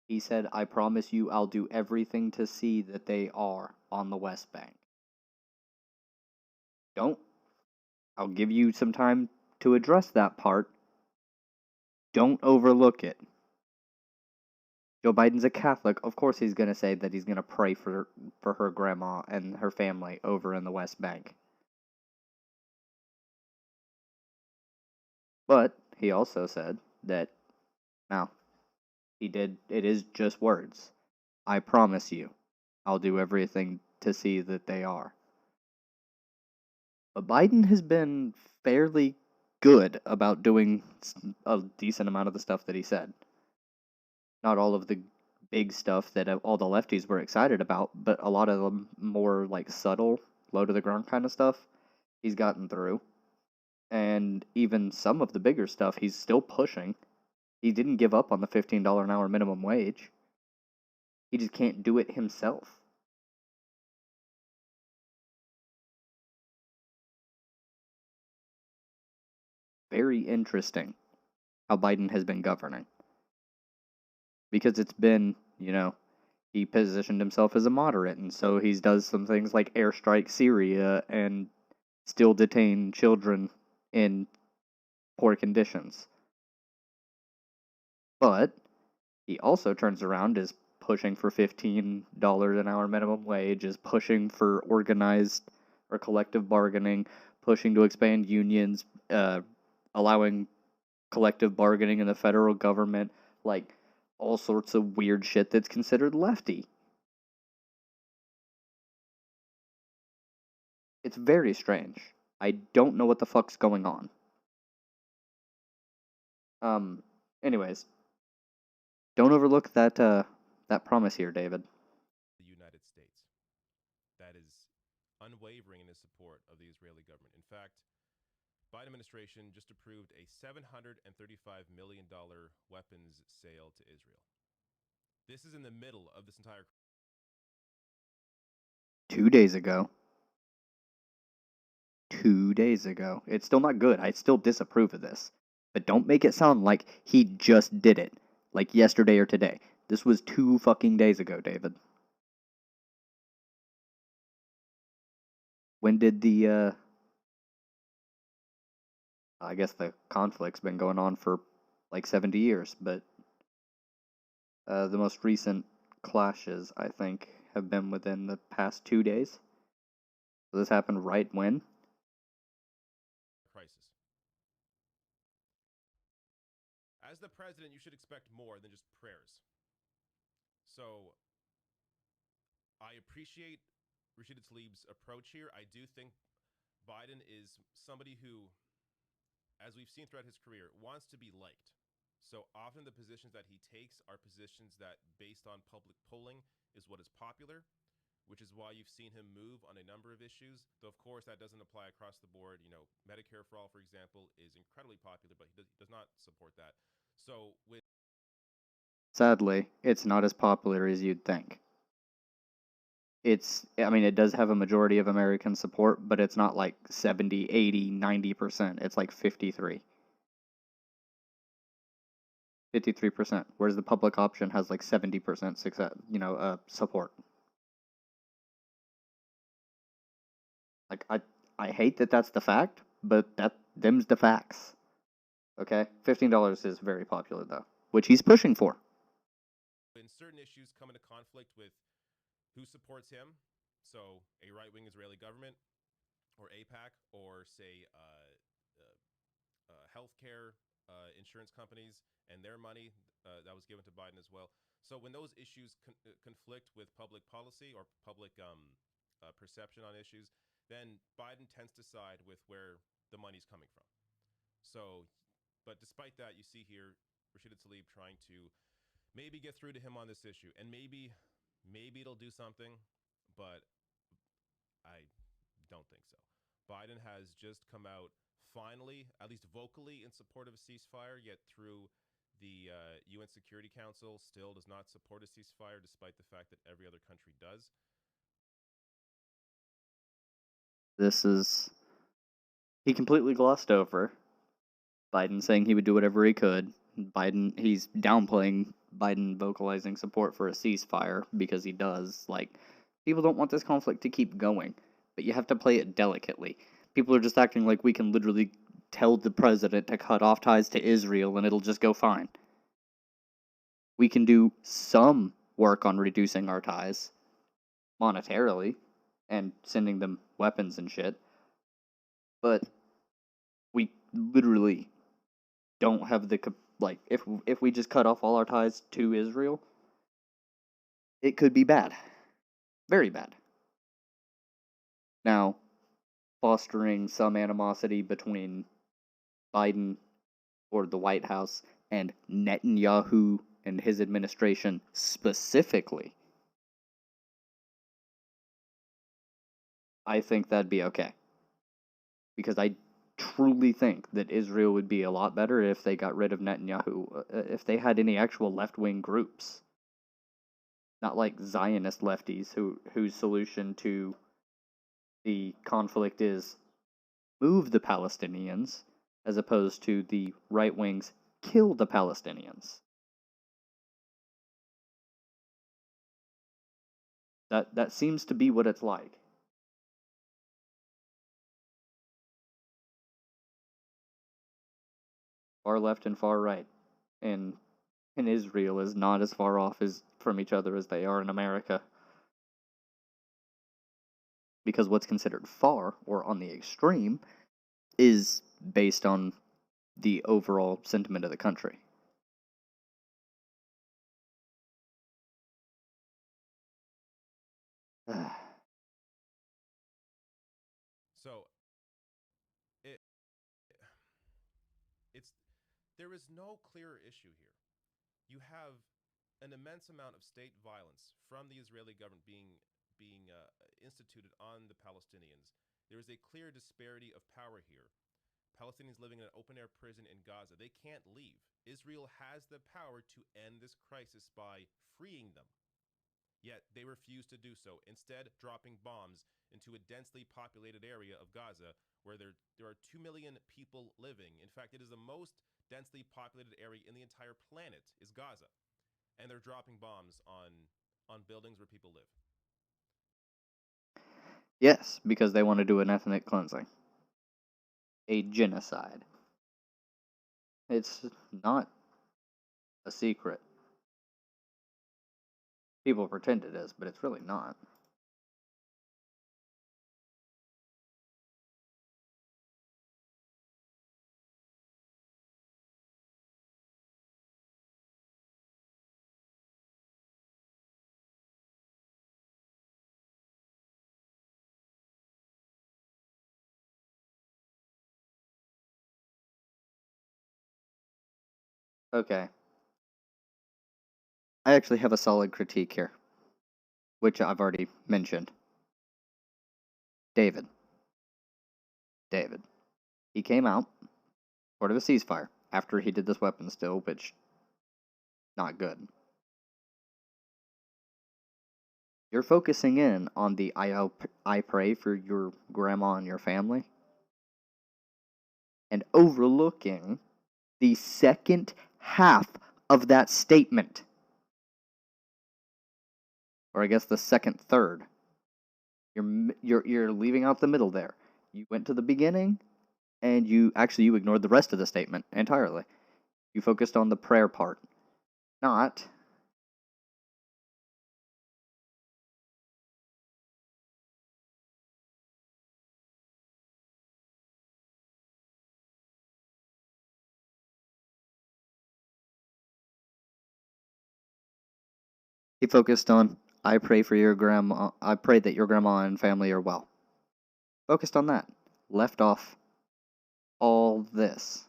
Speaker 1: He said, I promise you I'll do everything to see that they are on the West Bank. I'll give you some time to address that part. Don't overlook it. Joe Biden's a Catholic. Of course he's going to say that he's going to pray for her grandma and her family over in the West Bank. But he also said that, it is just words. I promise you, I'll do everything to see that they are. But Biden has been fairly good about doing a decent amount of the stuff that he said. Not all of the big stuff that all the lefties were excited about, but a lot of the more subtle, low to the ground kind of stuff he's gotten through. And even some of the bigger stuff he's still pushing. He didn't give up on the $15 an hour minimum wage. He just can't do it himself. Very interesting how Biden has been governing. Because it's been, he positioned himself as a moderate, and so he does some things like airstrike Syria and still detain children in poor conditions. But he also turns around, is pushing for $15 an hour minimum wage, is pushing for organized or collective bargaining, pushing to expand unions, allowing collective bargaining in the federal government. all sorts of weird shit that's considered lefty. It's very strange. I don't know what the fuck's going on. Anyways, don't overlook that promise here, David.
Speaker 5: The United States that is unwavering in its support of the Israeli government. In fact, Biden administration just approved a $735 million weapons sale to Israel. This is in the middle of this entire
Speaker 1: 2 days ago. 2 days ago. It's still not good. I still disapprove of this. But don't make it sound like he just did it. Like yesterday or today. This was 2 fucking days ago, David. When did the, I guess the conflict's been going on for like 70 years, but the most recent clashes, I think, have been within the past 2 days. So this happened right when?
Speaker 5: crisis. As the president, you should expect more than just prayers. So I appreciate Rashida Tlaib's approach here. I do think Biden is somebody who, as we've seen throughout his career, wants to be liked. So often the positions that he takes are positions that, based on public polling, is what is popular, which is why you've seen him move on a number of issues. Though, of course, that doesn't apply across the board. You know, Medicare for all, for example, is incredibly popular, but he does not support that. So with
Speaker 1: Sadly, it's not as popular as you'd think. I mean, it does have a majority of American support, but it's not like 70, 80, 90%. It's like 53. 53%, whereas the public option has like 70% success, support. Like, I hate that that's the fact, but them's the facts. Okay? $15 is very popular, though, which he's pushing for.
Speaker 5: when certain issues come into conflict with who supports him, so a right-wing Israeli government, or AIPAC, or say healthcare insurance companies and their money that was given to Biden as well. So when those issues conflict with public policy or public perception on issues, then Biden tends to side with where the money's coming from. So, but despite that, you see here Rashida Tlaib trying to maybe get through to him on this issue, and maybe it'll do something, but I don't think so. Biden has just come out finally, at least vocally, in support of a ceasefire, yet through the UN Security Council still does not support a ceasefire, despite the fact that every other country does.
Speaker 1: He completely glossed over Biden saying he would do whatever he could. He's downplaying Biden vocalizing support for a ceasefire because he does. Like, people don't want this conflict to keep going, but you have to play it delicately. People are just acting like we can literally tell the president to cut off ties to Israel and it'll just go fine. We can do some work on reducing our ties monetarily and sending them weapons and shit, but we literally don't have the, like, if we just cut off all our ties to Israel, it could be bad. Very bad. Now, fostering some animosity between Biden or the White House and Netanyahu and his administration specifically, I think that'd be okay. Because I truly think that Israel would be a lot better if they got rid of Netanyahu, if they had any actual left-wing groups. Not like Zionist lefties whose solution to the conflict is move the Palestinians, as opposed to the right wings kill the Palestinians. That seems to be what it's like. Far left and far right, and Israel is not as far off from each other as they are in America. Because what's considered far, or on the extreme, is based on the overall sentiment of the country.
Speaker 5: So it it's there is no clearer issue here. You have an immense amount of state violence from the Israeli government being instituted on the Palestinians. There is a clear disparity of power here. Palestinians living in an open-air prison in Gaza, they can't leave. Israel has the power to end this crisis by freeing them. Yet they refuse to do so, instead dropping bombs into a densely populated area of Gaza where there are 2 million people living. In fact, it is the most densely populated area in the entire planet is Gaza. And they're dropping bombs on buildings where people live.
Speaker 1: Yes, because they want to do an ethnic cleansing. A genocide. It's not a secret. People pretend it is, but it's really not. Okay. I actually have a solid critique here, which I've already mentioned. David. He came out, part of a ceasefire, after he did this weapons deal, which, not good. You're focusing in on the I pray for your grandma and your family, and overlooking the second half of that statement. Or I guess the second third. You're leaving out the middle there. You went to the beginning, and you ignored the rest of the statement entirely. You focused on the prayer part, not he focused on I pray for your grandma. I pray that your grandma and family are well. Focused on that. Left off all this.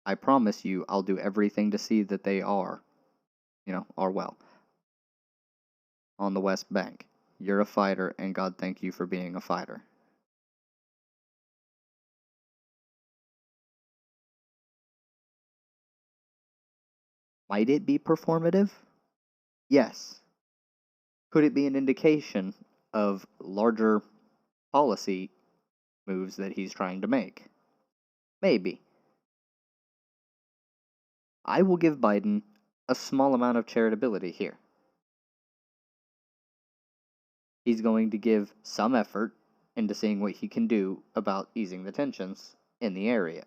Speaker 1: I promise you, I'll do everything to see that they are well. On the West Bank. You're a fighter, and God thank you for being a fighter. Might it be performative? Yes. Could it be an indication of larger policy moves that he's trying to make? Maybe. I will give Biden a small amount of charitability here. He's going to give some effort into seeing what he can do about easing the tensions in the area.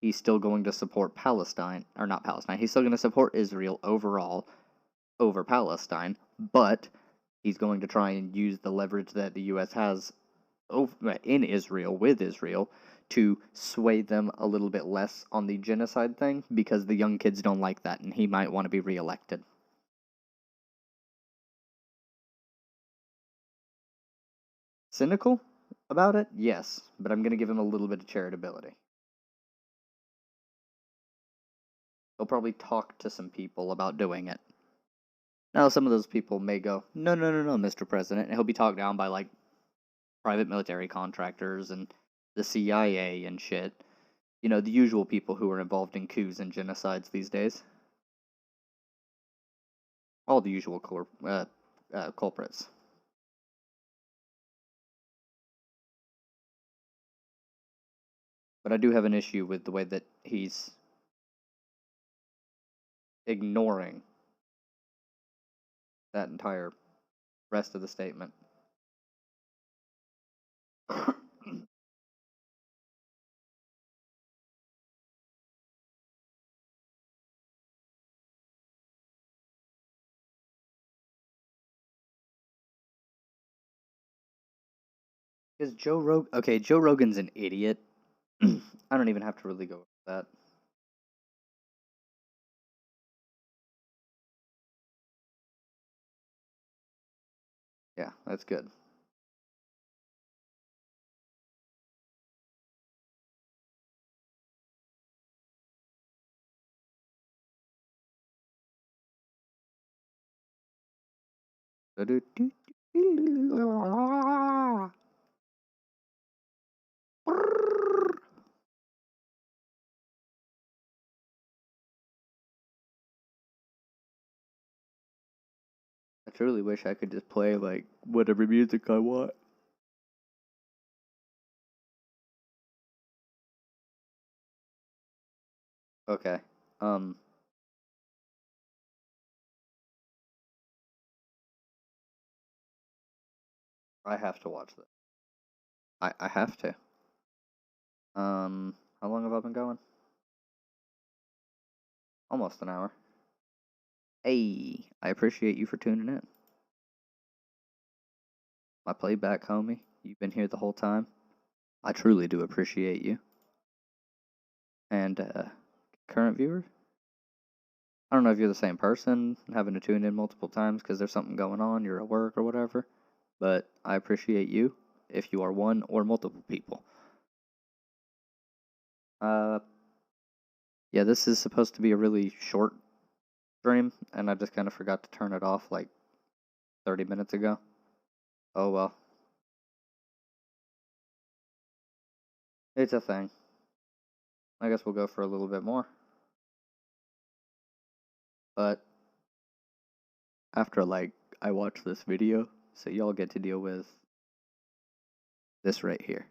Speaker 1: He's still going to support Palestine, or not Palestine, he's still going to support Israel overall over Palestine, but he's going to try and use the leverage that the U.S. has in Israel, with Israel, to sway them a little bit less on the genocide thing, because the young kids don't like that, and he might want to be reelected. Cynical about it? Yes, but I'm going to give him a little bit of charitability. He'll probably talk to some people about doing it. Now, some of those people may go, no, Mr. President, and he'll be talked down by, like, private military contractors and the CIA and shit. You know, the usual people who are involved in coups and genocides these days. All the usual culprits. But I do have an issue with the way that he's ignoring that entire rest of the statement. Is Joe Rogan... Okay, Joe Rogan's an idiot. I don't even have to really go with that. Yeah, that's good. I truly wish I could just play, like, whatever music I want. Okay, I have to watch this. I have to. How long have I been going? Almost an hour. Hey, I appreciate you for tuning in. My playback homie, you've been here the whole time. I truly do appreciate you. And, current viewer? I don't know if you're the same person, having to tune in multiple times because there's something going on, you're at work or whatever, but I appreciate you if you are one or multiple people. Yeah, this is supposed to be a really short stream, and I just kind of forgot to turn it off like 30 minutes ago. Oh well. It's a thing. I guess we'll go for a little bit more. But after, like, I watch this video, so y'all get to deal with this right here.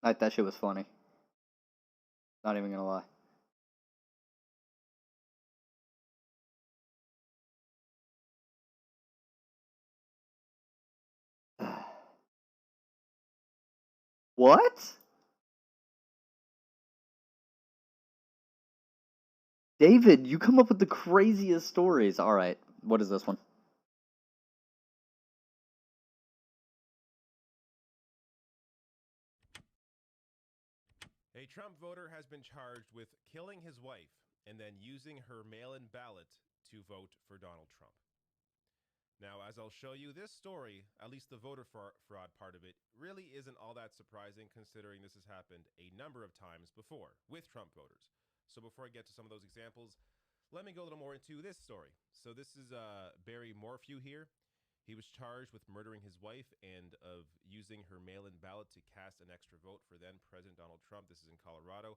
Speaker 1: Like, that shit was funny. Not even gonna lie. What? David, you come up with the craziest stories. Alright, what is this one?
Speaker 5: A Trump voter has been charged with killing his wife and then using her mail-in ballot to vote for Donald Trump. Now, as I'll show you, this story, at least the voter fraud part of it, really isn't all that surprising considering this has happened a number of times before with Trump voters. So before I get to some of those examples, let me go a little more into this story. So this is Barry Morphy here. He was charged with murdering his wife and of using her mail-in ballot to cast an extra vote for then President Donald Trump. This is in Colorado.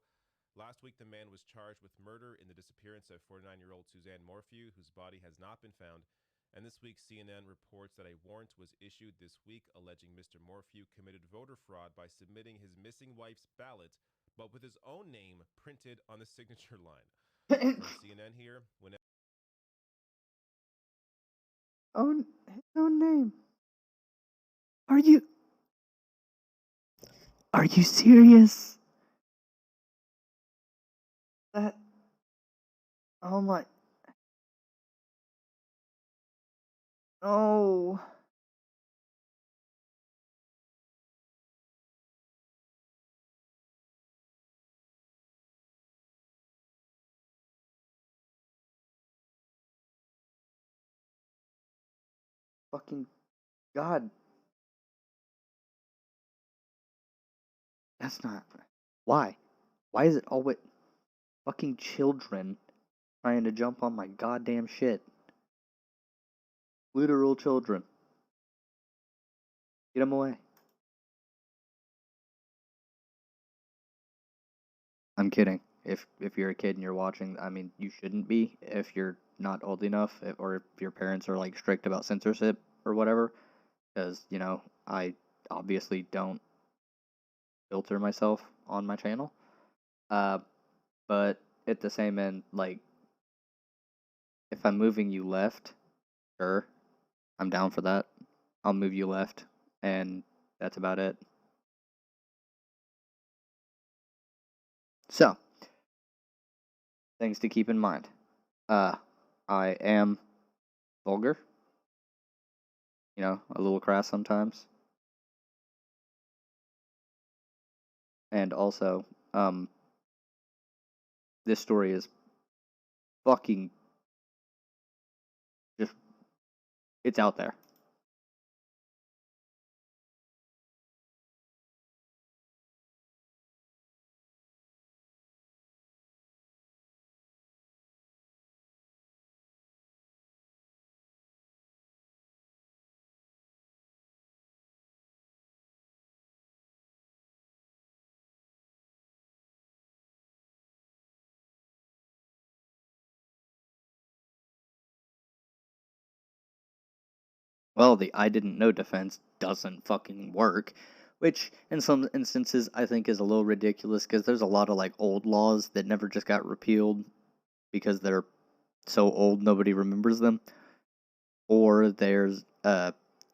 Speaker 5: Last week, the man was charged with murder in the disappearance of 49-year-old Suzanne Morphy, whose body has not been found. And this week, CNN reports that a warrant was issued this week alleging Mr. Morphy committed voter fraud by submitting his missing wife's ballot, but with his own name printed on the signature line. From CNN here, whenever
Speaker 1: His own name. Are you serious? That, oh my, no. fucking God. That's not... Why? Why is it always fucking children trying to jump on my goddamn shit? Literal children. Get them away. I'm kidding. If you're a kid and you're watching, I mean, you shouldn't be if you're not old enough, or if your parents are like strict about censorship or whatever. Because, you know, I obviously don't filter myself on my channel. But at the same end, like, if I'm moving you left, sure, I'm down for that. I'll move you left, and that's about it. So, things to keep in mind. I am vulgar. You know, a little crass sometimes. And also, this story is fucking just, it's out there. Well, the I didn't know defense doesn't fucking work, which in some instances I think is a little ridiculous because there's a lot of like old laws that never just got repealed because they're so old nobody remembers them, or they're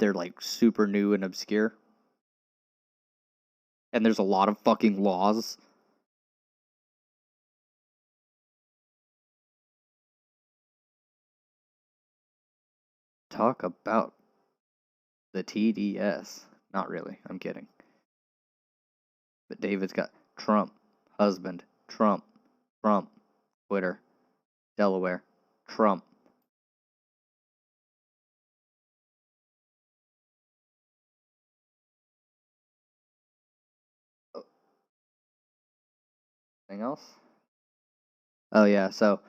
Speaker 1: like super new and obscure. And there's a lot of fucking laws. Talk about the TDS. Not really, I'm kidding. But David's got Trump, husband, Trump, Trump, Twitter, Delaware, Trump. Anything else? Oh yeah, so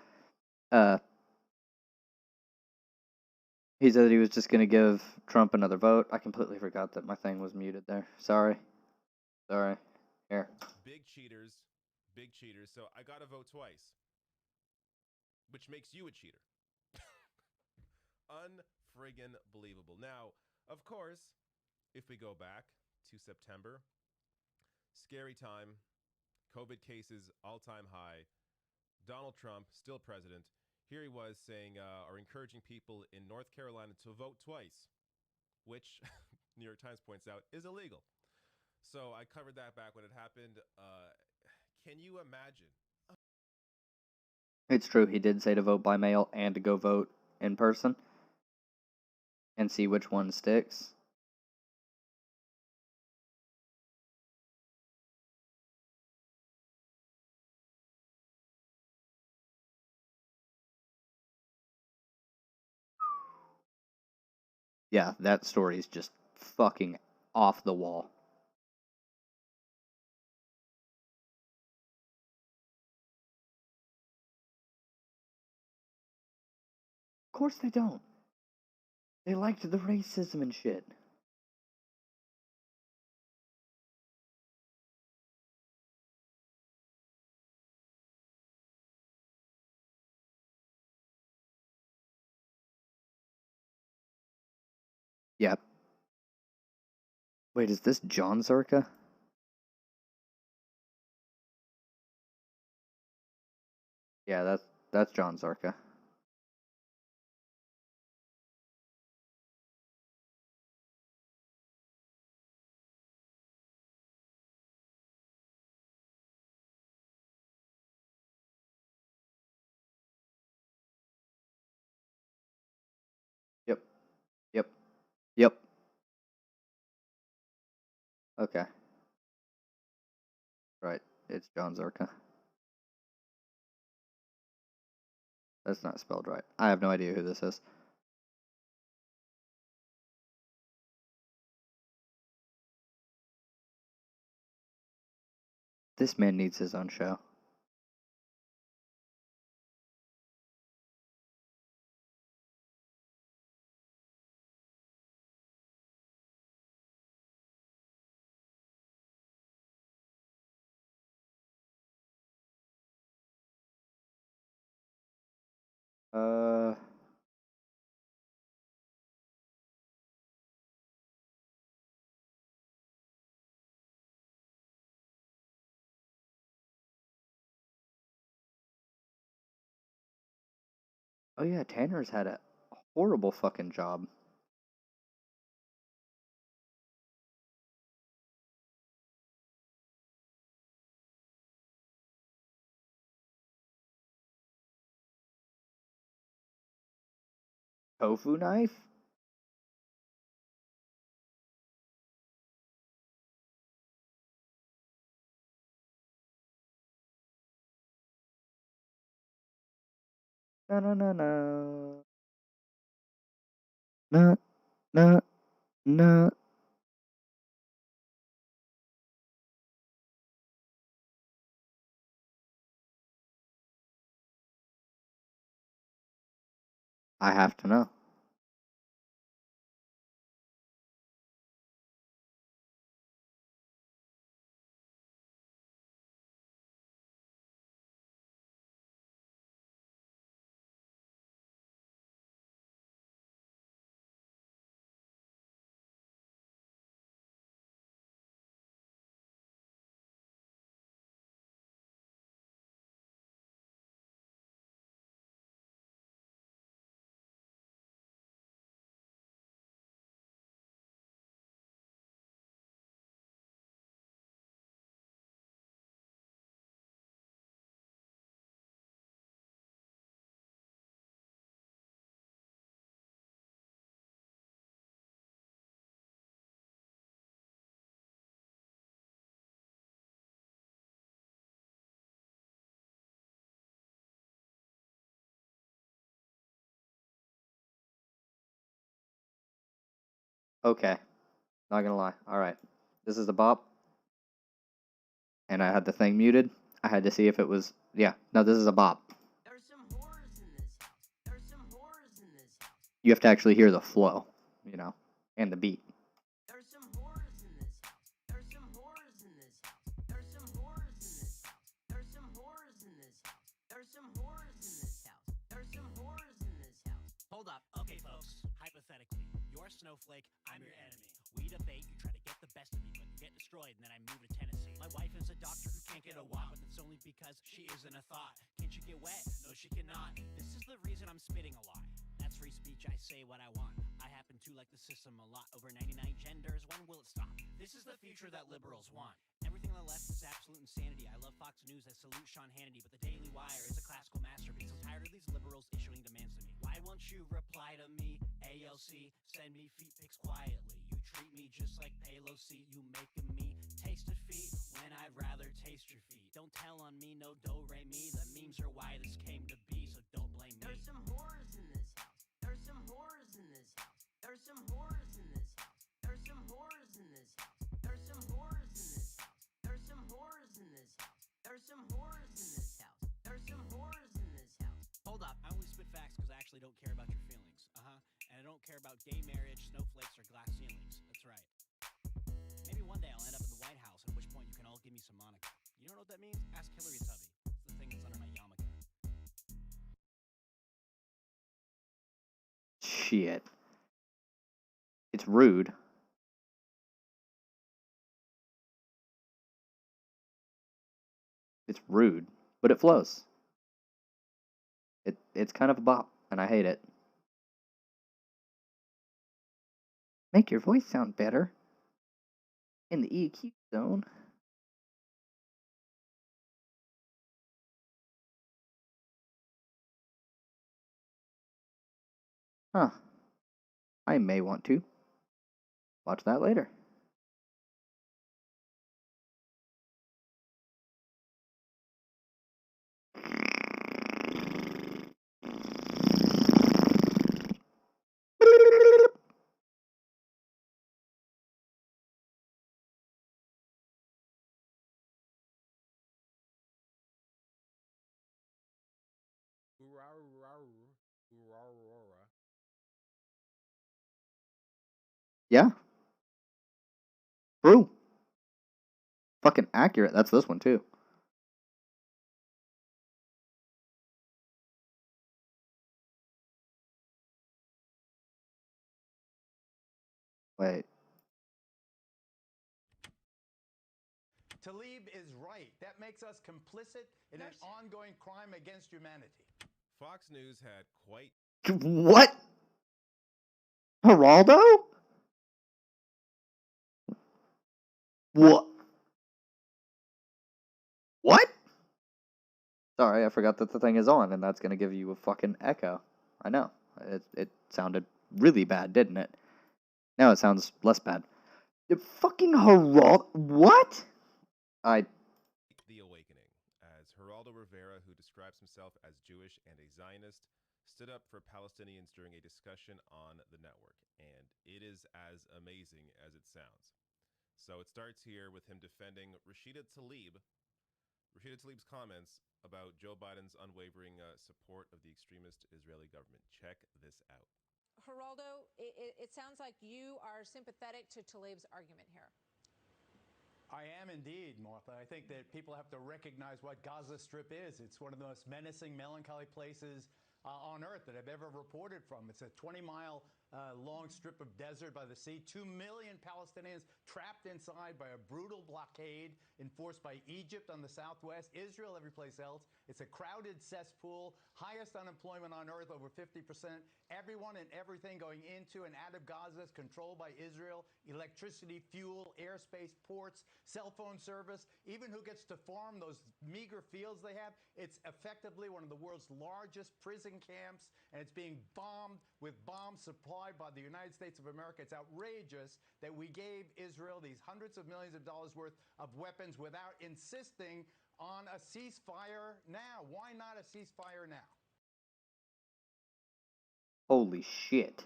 Speaker 1: he said he was just gonna give Trump another vote. I completely forgot that my thing was muted there. Sorry. Here.
Speaker 5: Big cheaters, big cheaters. So I got to vote twice, which makes you a cheater. Unfriggin' believable. Now, of course, if we go back to September, scary time, COVID cases all-time high, Donald Trump still president. Here he was saying, or encouraging people in North Carolina to vote twice, which New York Times points out is illegal. So I covered that back when it happened. Can you imagine?
Speaker 1: It's true, he did say to vote by mail and to go vote in person and see which one sticks. Yeah, that story is just fucking off the wall. Of course they don't. They liked the racism and shit. Yeah. Wait, is this John Zerka? Yeah, that's John Zerka. Yep. Yep. Yep. Okay. Right. It's John Zerka. That's not spelled right. I have no idea who this is. This man needs his own show. Oh yeah, Tanner's had a horrible fucking job. Tofu knife? No, no, no, no. No, no, no. I have to know. Okay. Not gonna lie. Alright. This is the bop. And I had the thing muted. I had to see if it was... Yeah. No, this is a bop.
Speaker 10: There's some whores in this house. There's some whores in this house.
Speaker 1: You have to actually hear the flow, you know, and the beat.
Speaker 10: There's some whores in this house. There's some whores in this house. There's some whores in this house. There's some whores in this house. There's some whores in this house. There's some whores in this house.
Speaker 11: Hold up. Okay, folks. Hypothetically, you're a snowflake, I'm your enemy. We debate, you try to get the best of me, but you get destroyed, and then I move to Tennessee. My wife is a doctor who can't get a wop, but it's only because she isn't a thought. Can't you get wet? No, she cannot. This is the reason I'm spitting a lot. That's free speech, I say what I want. I happen to like the system a lot. Over 99 genders, when will it stop? This is the future that liberals want. Everything on the left is absolute insanity. I love Fox News, I salute Sean Hannity, but the Daily Wire is a classical masterpiece. I'm tired of these liberals issuing demands to me. Why won't you reply to me? ALC, send me feet pics quietly. You treat me just like Pelosi. You making me taste defeat when I'd rather taste your feet. Don't tell on me, no do-re-mi. The memes are why this came to be, so don't blame me.
Speaker 10: There's some whores in this house. There's some whores in this house. There's some whores in this house. There's some whores in this house. There's some whores in this house. There's some whores in this house. There's some whores in this house. There's some whores in this house.
Speaker 11: Hold up, I only spit facts because I actually don't care about your feelings. And I don't care about gay marriage, snowflakes, or glass ceilings. That's right. Maybe one day I'll end up in the White House, at which point you can all give me some Monica. You don't know what that means? Ask Hillary Tubby. It's the thing that's under my yarmulke.
Speaker 1: Shit. It's rude. It's rude, but it flows. It's kind of a bop, and I hate it. Make your voice sound better. In the EQ zone. Huh. I may want to. Watch that later.
Speaker 3: Aurora.
Speaker 1: Yeah. True. Fucking accurate. That's this one, too. Wait.
Speaker 12: Tlaib is right. That makes us complicit in an ongoing crime against humanity.
Speaker 5: Fox News had quite...
Speaker 1: What? Geraldo? What? What? Sorry, I forgot that the thing is on, and that's gonna give you a fucking echo. I know. It sounded really bad, didn't it? Now it sounds less bad. The fucking Geraldo... What?
Speaker 5: The Awakening, as Geraldo Rivera, who describes himself as Jewish and a Zionist, stood up for Palestinians during a discussion on the network, and it is as amazing as it sounds. So it starts here with him defending Rashida Tlaib's comments about Joe Biden's unwavering support of the extremist Israeli government. Check this out.
Speaker 13: Geraldo, it sounds like you are sympathetic to Tlaib's argument here.
Speaker 12: I am indeed, Martha. I think that people have to recognize what Gaza Strip is. It's one of the most menacing, melancholy places on earth that I've ever reported from. It's a 20-mile long strip of desert by the sea. 2 million Palestinians trapped inside by a brutal blockade enforced by Egypt on the southwest, Israel every place else. It's a crowded cesspool, highest unemployment on earth, over 50%. Everyone and everything going into and out of Gaza is controlled by Israel. Electricity, fuel, airspace, ports, cell phone service, even who gets to farm those meager fields they have. It's effectively one of the world's largest prison camps, and it's being bombed with bombs supplied by the United States of America. It's outrageous that we gave Israel these hundreds of millions of dollars worth of weapons without insisting on a ceasefire now. Why not a ceasefire now?
Speaker 1: Holy shit.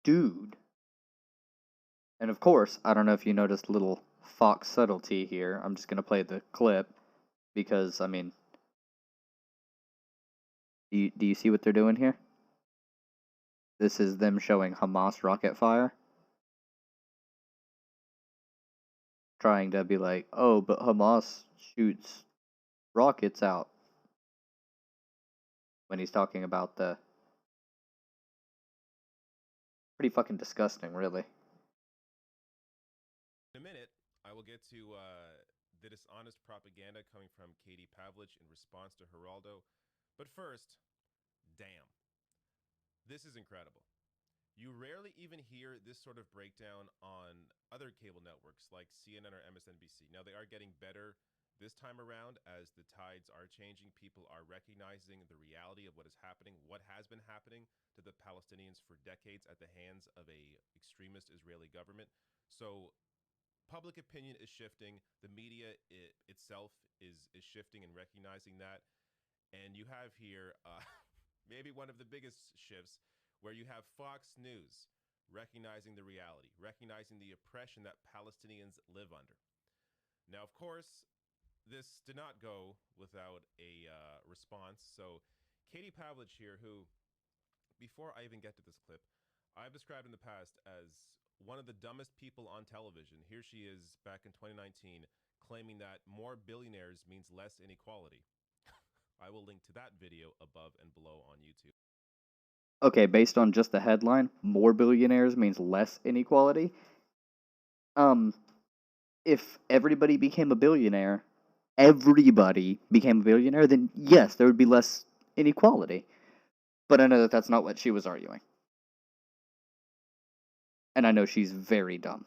Speaker 1: Dude. And of course, I don't know if you noticed a little Fox subtlety here. I'm just going to play the clip because, I mean, do you see what they're doing here? This is them showing Hamas rocket fire. Trying to be like, oh, but Hamas shoots rockets out. When he's talking about the... Pretty fucking disgusting, really.
Speaker 5: In a minute, I will get to the dishonest propaganda coming from Katie Pavlich in response to Geraldo. But first, damn. This is incredible. You rarely even hear this sort of breakdown on other cable networks like CNN or MSNBC. Now, they are getting better this time around as the tides are changing. People are recognizing the reality of what is happening, what has been happening to the Palestinians for decades at the hands of a extremist Israeli government. So public opinion is shifting. The media itself is shifting and recognizing that. And you have here maybe one of the biggest shifts where you have Fox News recognizing the reality, recognizing the oppression that Palestinians live under. Now, of course, this did not go without a response. So Katie Pavlich here, who, before I even get to this clip, I've described in the past as one of the dumbest people on television. Here she is back in 2019 claiming that more billionaires means less inequality. I will link to that video above and below on YouTube.
Speaker 1: Okay, based on just the headline, more billionaires means less inequality. If everybody became a billionaire, then yes, there would be less inequality. But I know that that's not what she was arguing. And I know she's very dumb.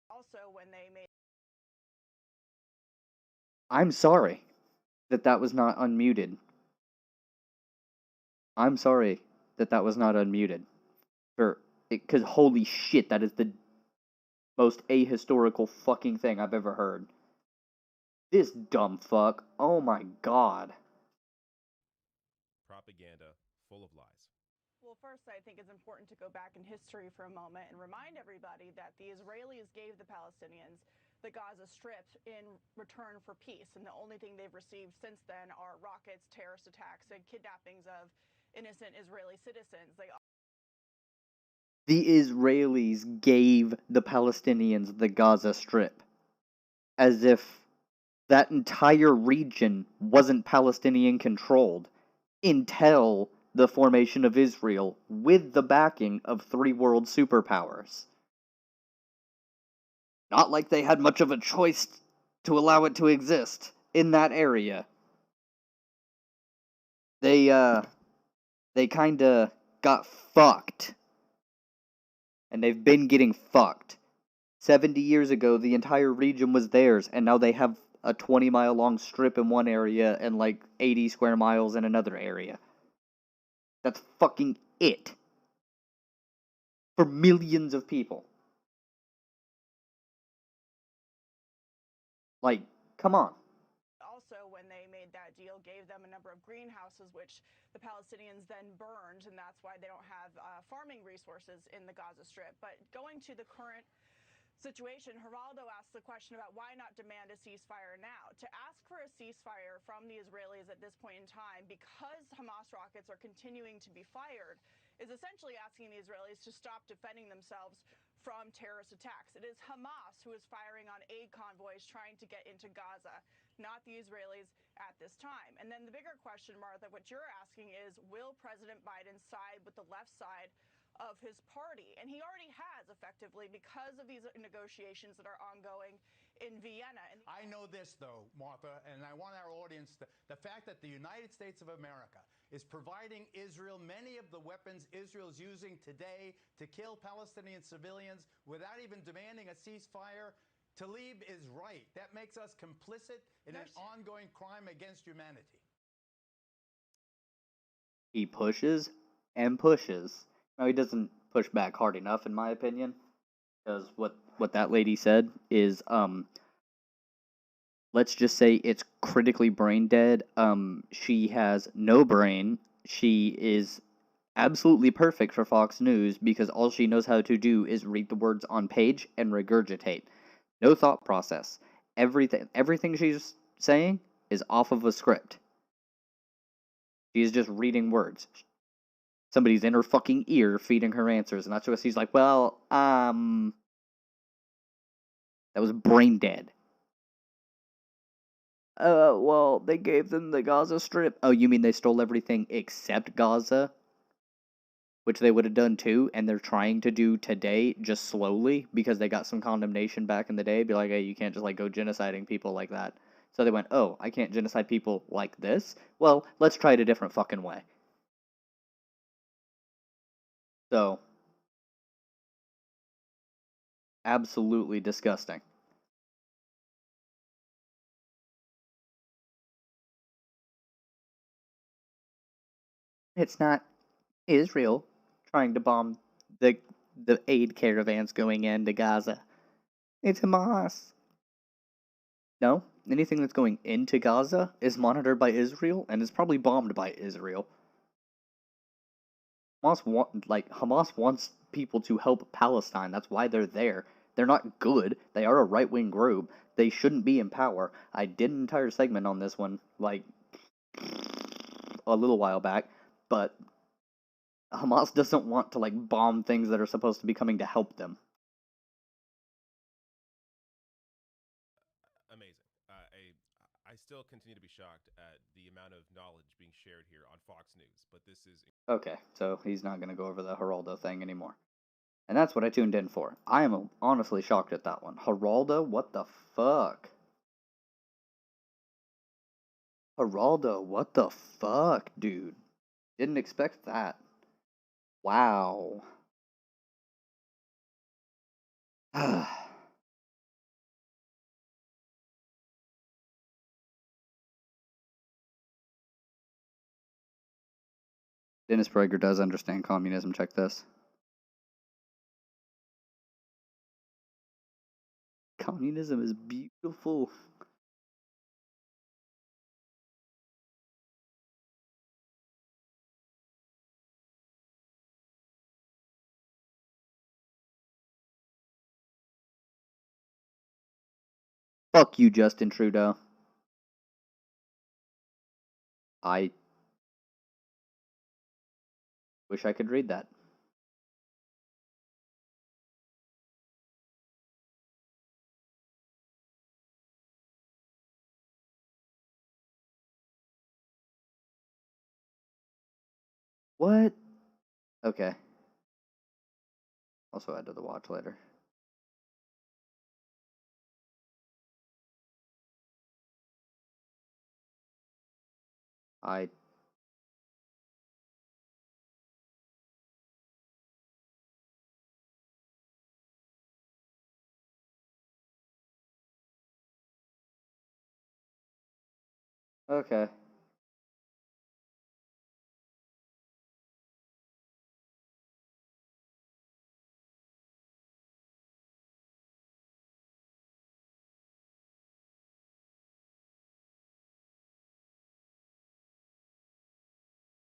Speaker 14: Also, when they made...
Speaker 1: I'm sorry that that was not unmuted. I'm sorry that that was not unmuted. Because holy shit, that is the Most ahistorical fucking thing I've ever heard. This dumb fuck. Oh my god.
Speaker 5: Propaganda full of lies.
Speaker 14: Well, first, I think it's important to go back in history for a moment and remind everybody that the Israelis gave the Palestinians the Gaza Strip in return for peace. And the only thing they've received since then are rockets, terrorist attacks, and kidnappings of innocent Israeli citizens.
Speaker 1: The Israelis gave the Palestinians the Gaza Strip. As if that entire region wasn't Palestinian controlled until the formation of Israel with the backing of 3 world superpowers. Not like they had much of a choice to allow it to exist in that area. They kinda got fucked. And they've been getting fucked. 70 years ago, the entire region was theirs, and now they have a 20-mile long strip in one area and like 80 square miles in another area. That's fucking it. For millions of people. Like, come on.
Speaker 14: Also, when they made that deal, gave them a number of greenhouses, which the Palestinians then burned, and that's why they don't have farming resources in the Gaza Strip. But going to the current situation, Geraldo asked the question about why not demand a ceasefire now. To ask for a ceasefire from the Israelis at this point in time, because Hamas rockets are continuing to be fired, is essentially asking the Israelis to stop defending themselves from terrorist attacks. It is Hamas who is firing on aid convoys trying to get into Gaza, not the Israelis at this time. And then the bigger question, Martha, what you're asking is, will President Biden side with the left side of his party? And he already has, effectively, because of these negotiations that are ongoing in Vienna. And
Speaker 12: I know this, though, Martha, and I want our audience to, the fact that the United States of America is providing Israel many of the weapons Israel is using today to kill Palestinian civilians without even demanding a ceasefire. Tlaib is right. That makes us complicit in an ongoing crime against humanity.
Speaker 1: He pushes and pushes. No, he doesn't push back hard enough, in my opinion. Because what that lady said is, let's just say it's critically brain dead. She has no brain. She is absolutely perfect for Fox News because all she knows how to do is read the words on page and regurgitate. No thought process. Everything she's saying is off of a script. She's just reading words. Somebody's in her fucking ear feeding her answers, and that's what she's like, well, that was brain dead. Well, they gave them the Gaza Strip. Oh, you mean they stole everything except Gaza? Which they would have done too, and they're trying to do today, just slowly, because they got some condemnation back in the day. Be like, hey, you can't just, like, go genociding people like that. So they went, oh, I can't genocide people like this? Well, let's try it a different fucking way. So, absolutely disgusting. It's not Israel trying to bomb the aid caravans going into Gaza. It's Hamas. No, anything that's going into Gaza is monitored by Israel and is probably bombed by Israel. Hamas wants people to help Palestine. That's why they're there. They're not good. They are a right-wing group. They shouldn't be in power. I did an entire segment on this one, like, a little while back, but Hamas doesn't want to, like, bomb things that are supposed to be coming to help them.
Speaker 5: Amazing. I still continue to be shocked at the amount of knowledge being shared here on Fox News, but this is...
Speaker 1: Okay, so he's not going to go over the Geraldo thing anymore. And that's what I tuned in for. I am honestly shocked at that one. Geraldo, what the fuck? Geraldo, what the fuck, dude? Didn't expect that. Wow. Dennis Prager does understand communism. Check this. Communism is beautiful. Fuck you, Justin Trudeau. I wish I could read that. What? Okay. Also add to the watch later. I Okay.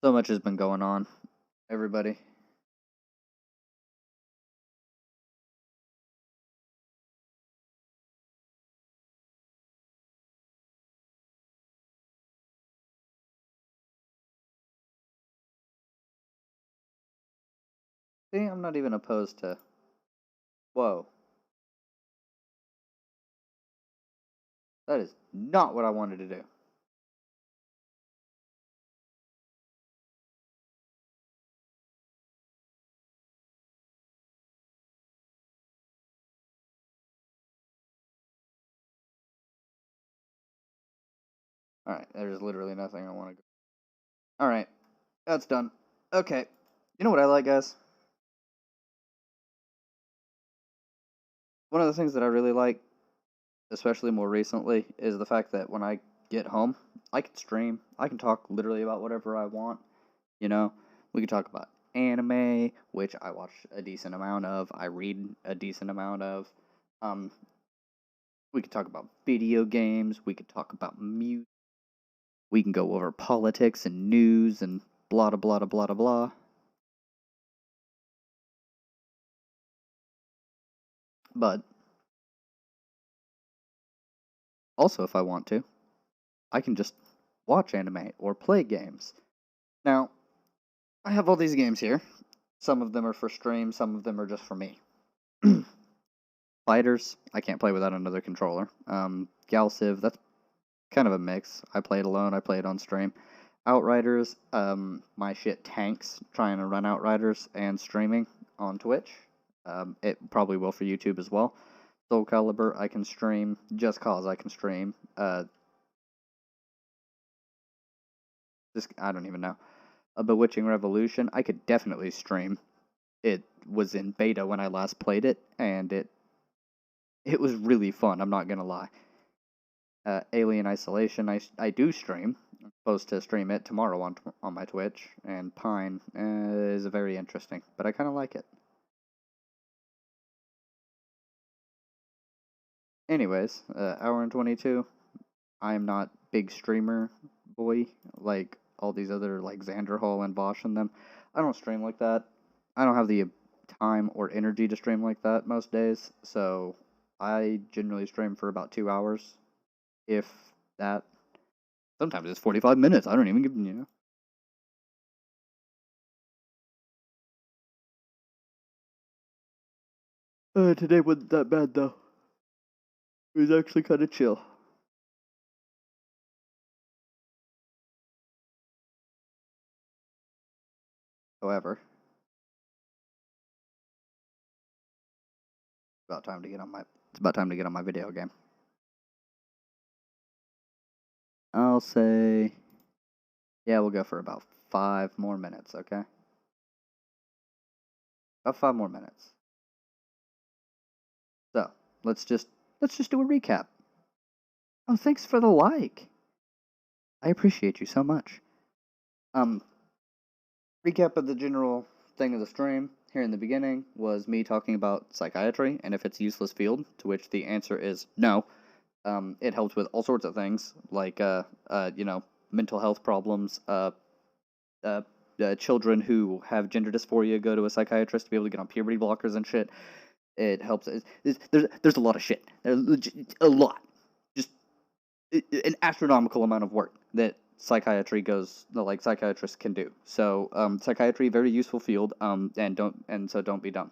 Speaker 1: So much has been going on, everybody. See, I'm not even opposed to... Whoa. That is not what I wanted to do. Alright, there's literally nothing I want to go. Alright, that's done. Okay, you know what I like, guys? One of the things that I really like, especially more recently, is the fact that when I get home, I can stream. I can talk literally about whatever I want. You know, we can talk about anime, which I watch a decent amount of. I read a decent amount of. We could talk about video games. We could talk about music. We can go over politics and news and blah blah blah blah blah. But also, if I want to, I can just watch anime or play games. Now, I have all these games here. Some of them are for stream, some of them are just for me. Fighters, I can't play without another controller. Galciv, that's kind of a mix. I play it alone, I play it on stream. Outriders, my shit tanks trying to run Outriders and streaming on Twitch. It probably will for YouTube as well. Soul Calibur, I can stream. Just Cause, I can stream. I don't even know. A Bewitching Revolution, I could definitely stream. It was in beta when I last played it, and it was really fun, I'm not gonna lie. Alien Isolation, I do stream. I'm supposed to stream it tomorrow on my Twitch, and Pine is very interesting, but I kind of like it. Anyways, hour and 22. I am not big streamer boy like all these other like Xander Hall and Bosch and them. I don't stream like that. I don't have the time or energy to stream like that most days, so I generally stream for about 2 hours, if that. Sometimes it's 45 minutes. I don't even give, you know. Today wasn't that bad though. It was actually kind of chill. However, it's about time to get on my video game. I'll say, yeah, we'll go for about 5 more minutes, okay? About 5 more minutes. So, let's just do a recap. Oh, thanks for the like. I appreciate you so much. Recap of the general thing of the stream. here in the beginning was me talking about psychiatry and if it's a useless field, to which the answer is no. It helps with all sorts of things, like, mental health problems. Children who have gender dysphoria go to a psychiatrist to be able to get on puberty blockers and shit. It helps. There's a lot of shit. There's a lot. Just an astronomical amount of work that psychiatrists can do. So, psychiatry, very useful field. So don't be dumb.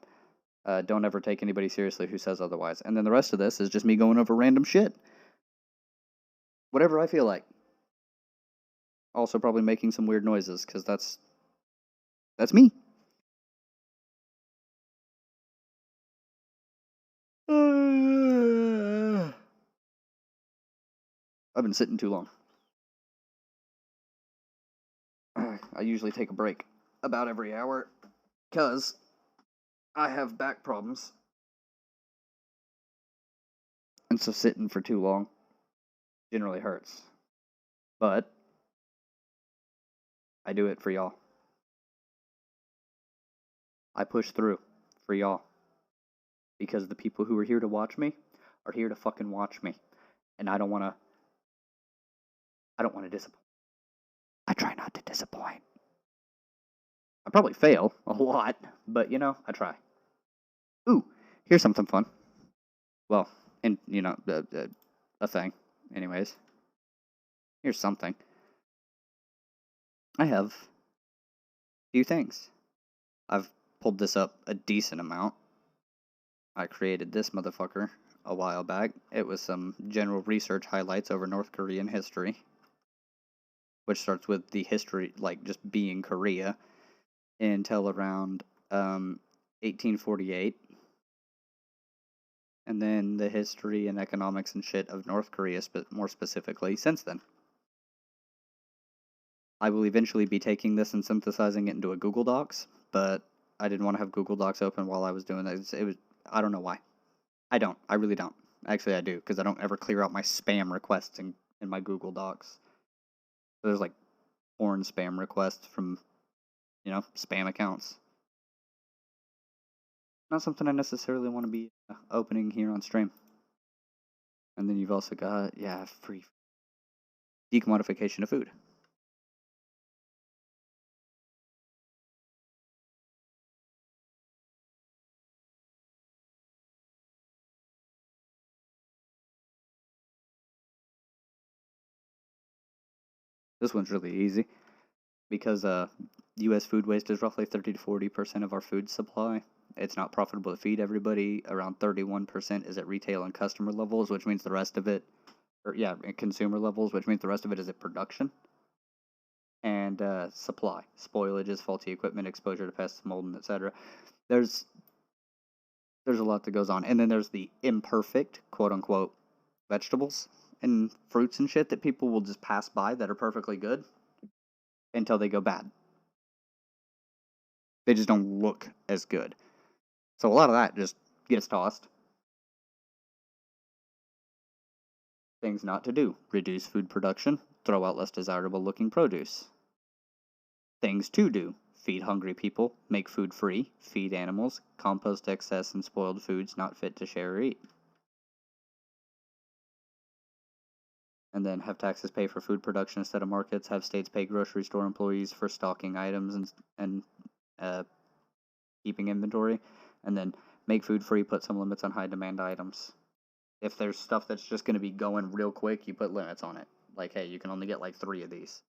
Speaker 1: Don't ever take anybody seriously who says otherwise. And then the rest of this is just me going over random shit. Whatever I feel like. Also probably making some weird noises, because that's me. I've been sitting too long. I usually take a break about every hour, because I have back problems. And so sitting for too long generally hurts. But I do it for y'all. I push through for y'all. Because the people who are here to watch me are here to fucking watch me. And I don't want to disappoint. I try not to disappoint. I probably fail a lot, but I try. Ooh, here's something fun. Well, and a thing. Anyways, here's something. I have a few things. I've pulled this up a decent amount. I created this motherfucker a while back. It was some general research highlights over North Korean history, which starts with the history, like just being Korea, until around 1848, and then the history and economics and shit of North Korea, more specifically, since then. I will eventually be taking this and synthesizing it into a Google Docs, but I didn't want to have Google Docs open while I was doing this. I don't know why. I don't. I really don't. Actually, I do, because I don't ever clear out my spam requests in my Google Docs. So there's like porn spam requests from, spam accounts. Not something I necessarily want to be opening here on stream. And then you've also got, free decommodification of food. This one's really easy, because U.S. food waste is roughly 30 to 40% of our food supply. It's not profitable to feed everybody. Around 31% is at retail and customer levels, which means the rest of it, at consumer levels, which means the rest of it is at production. And supply, spoilages, faulty equipment, exposure to pests, mold, etc. There's a lot that goes on. And then there's the imperfect, quote-unquote, vegetables and fruits and shit that people will just pass by that are perfectly good until they go bad. They just don't look as good. So a lot of that just gets tossed. Things not to do. Reduce food production. Throw out less desirable looking produce. Things to do. Feed hungry people. Make food free. Feed animals. Compost excess and spoiled foods not fit to share or eat. And then have taxes pay for food production instead of markets. Have states pay grocery store employees for stocking items and keeping inventory. And then make food free, put some limits on high demand items. If there's stuff that's just going to be going real quick, you put limits on it. Like, hey, you can only get like 3 of these.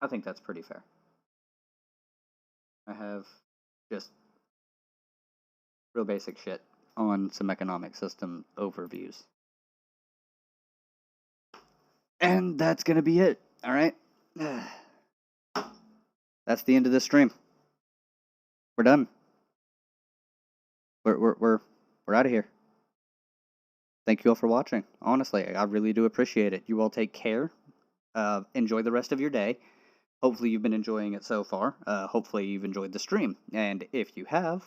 Speaker 1: I think that's pretty fair. I have just real basic shit on some economic system overviews. And that's going to be it. All right. That's the end of this stream. We're done. We're out of here. Thank you all for watching. Honestly, I really do appreciate it. You all take care. Enjoy the rest of your day. Hopefully you've been enjoying it so far. Hopefully you've enjoyed the stream. And if you have,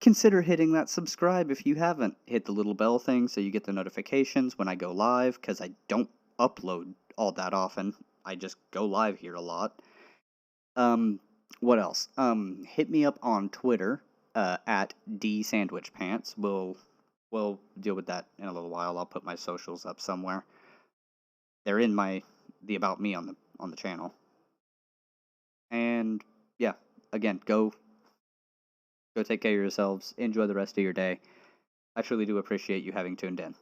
Speaker 1: consider hitting that subscribe if you haven't. Hit the little bell thing so you get the notifications when I go live, because I don't upload all that often. I just go live here a lot. What else? Hit me up on Twitter, at Sandwhichpants. We'll deal with that in a little while. I'll put my socials up somewhere. They're in the About Me on the channel. And yeah, again, go take care of yourselves. Enjoy the rest of your day. I truly do appreciate you having tuned in.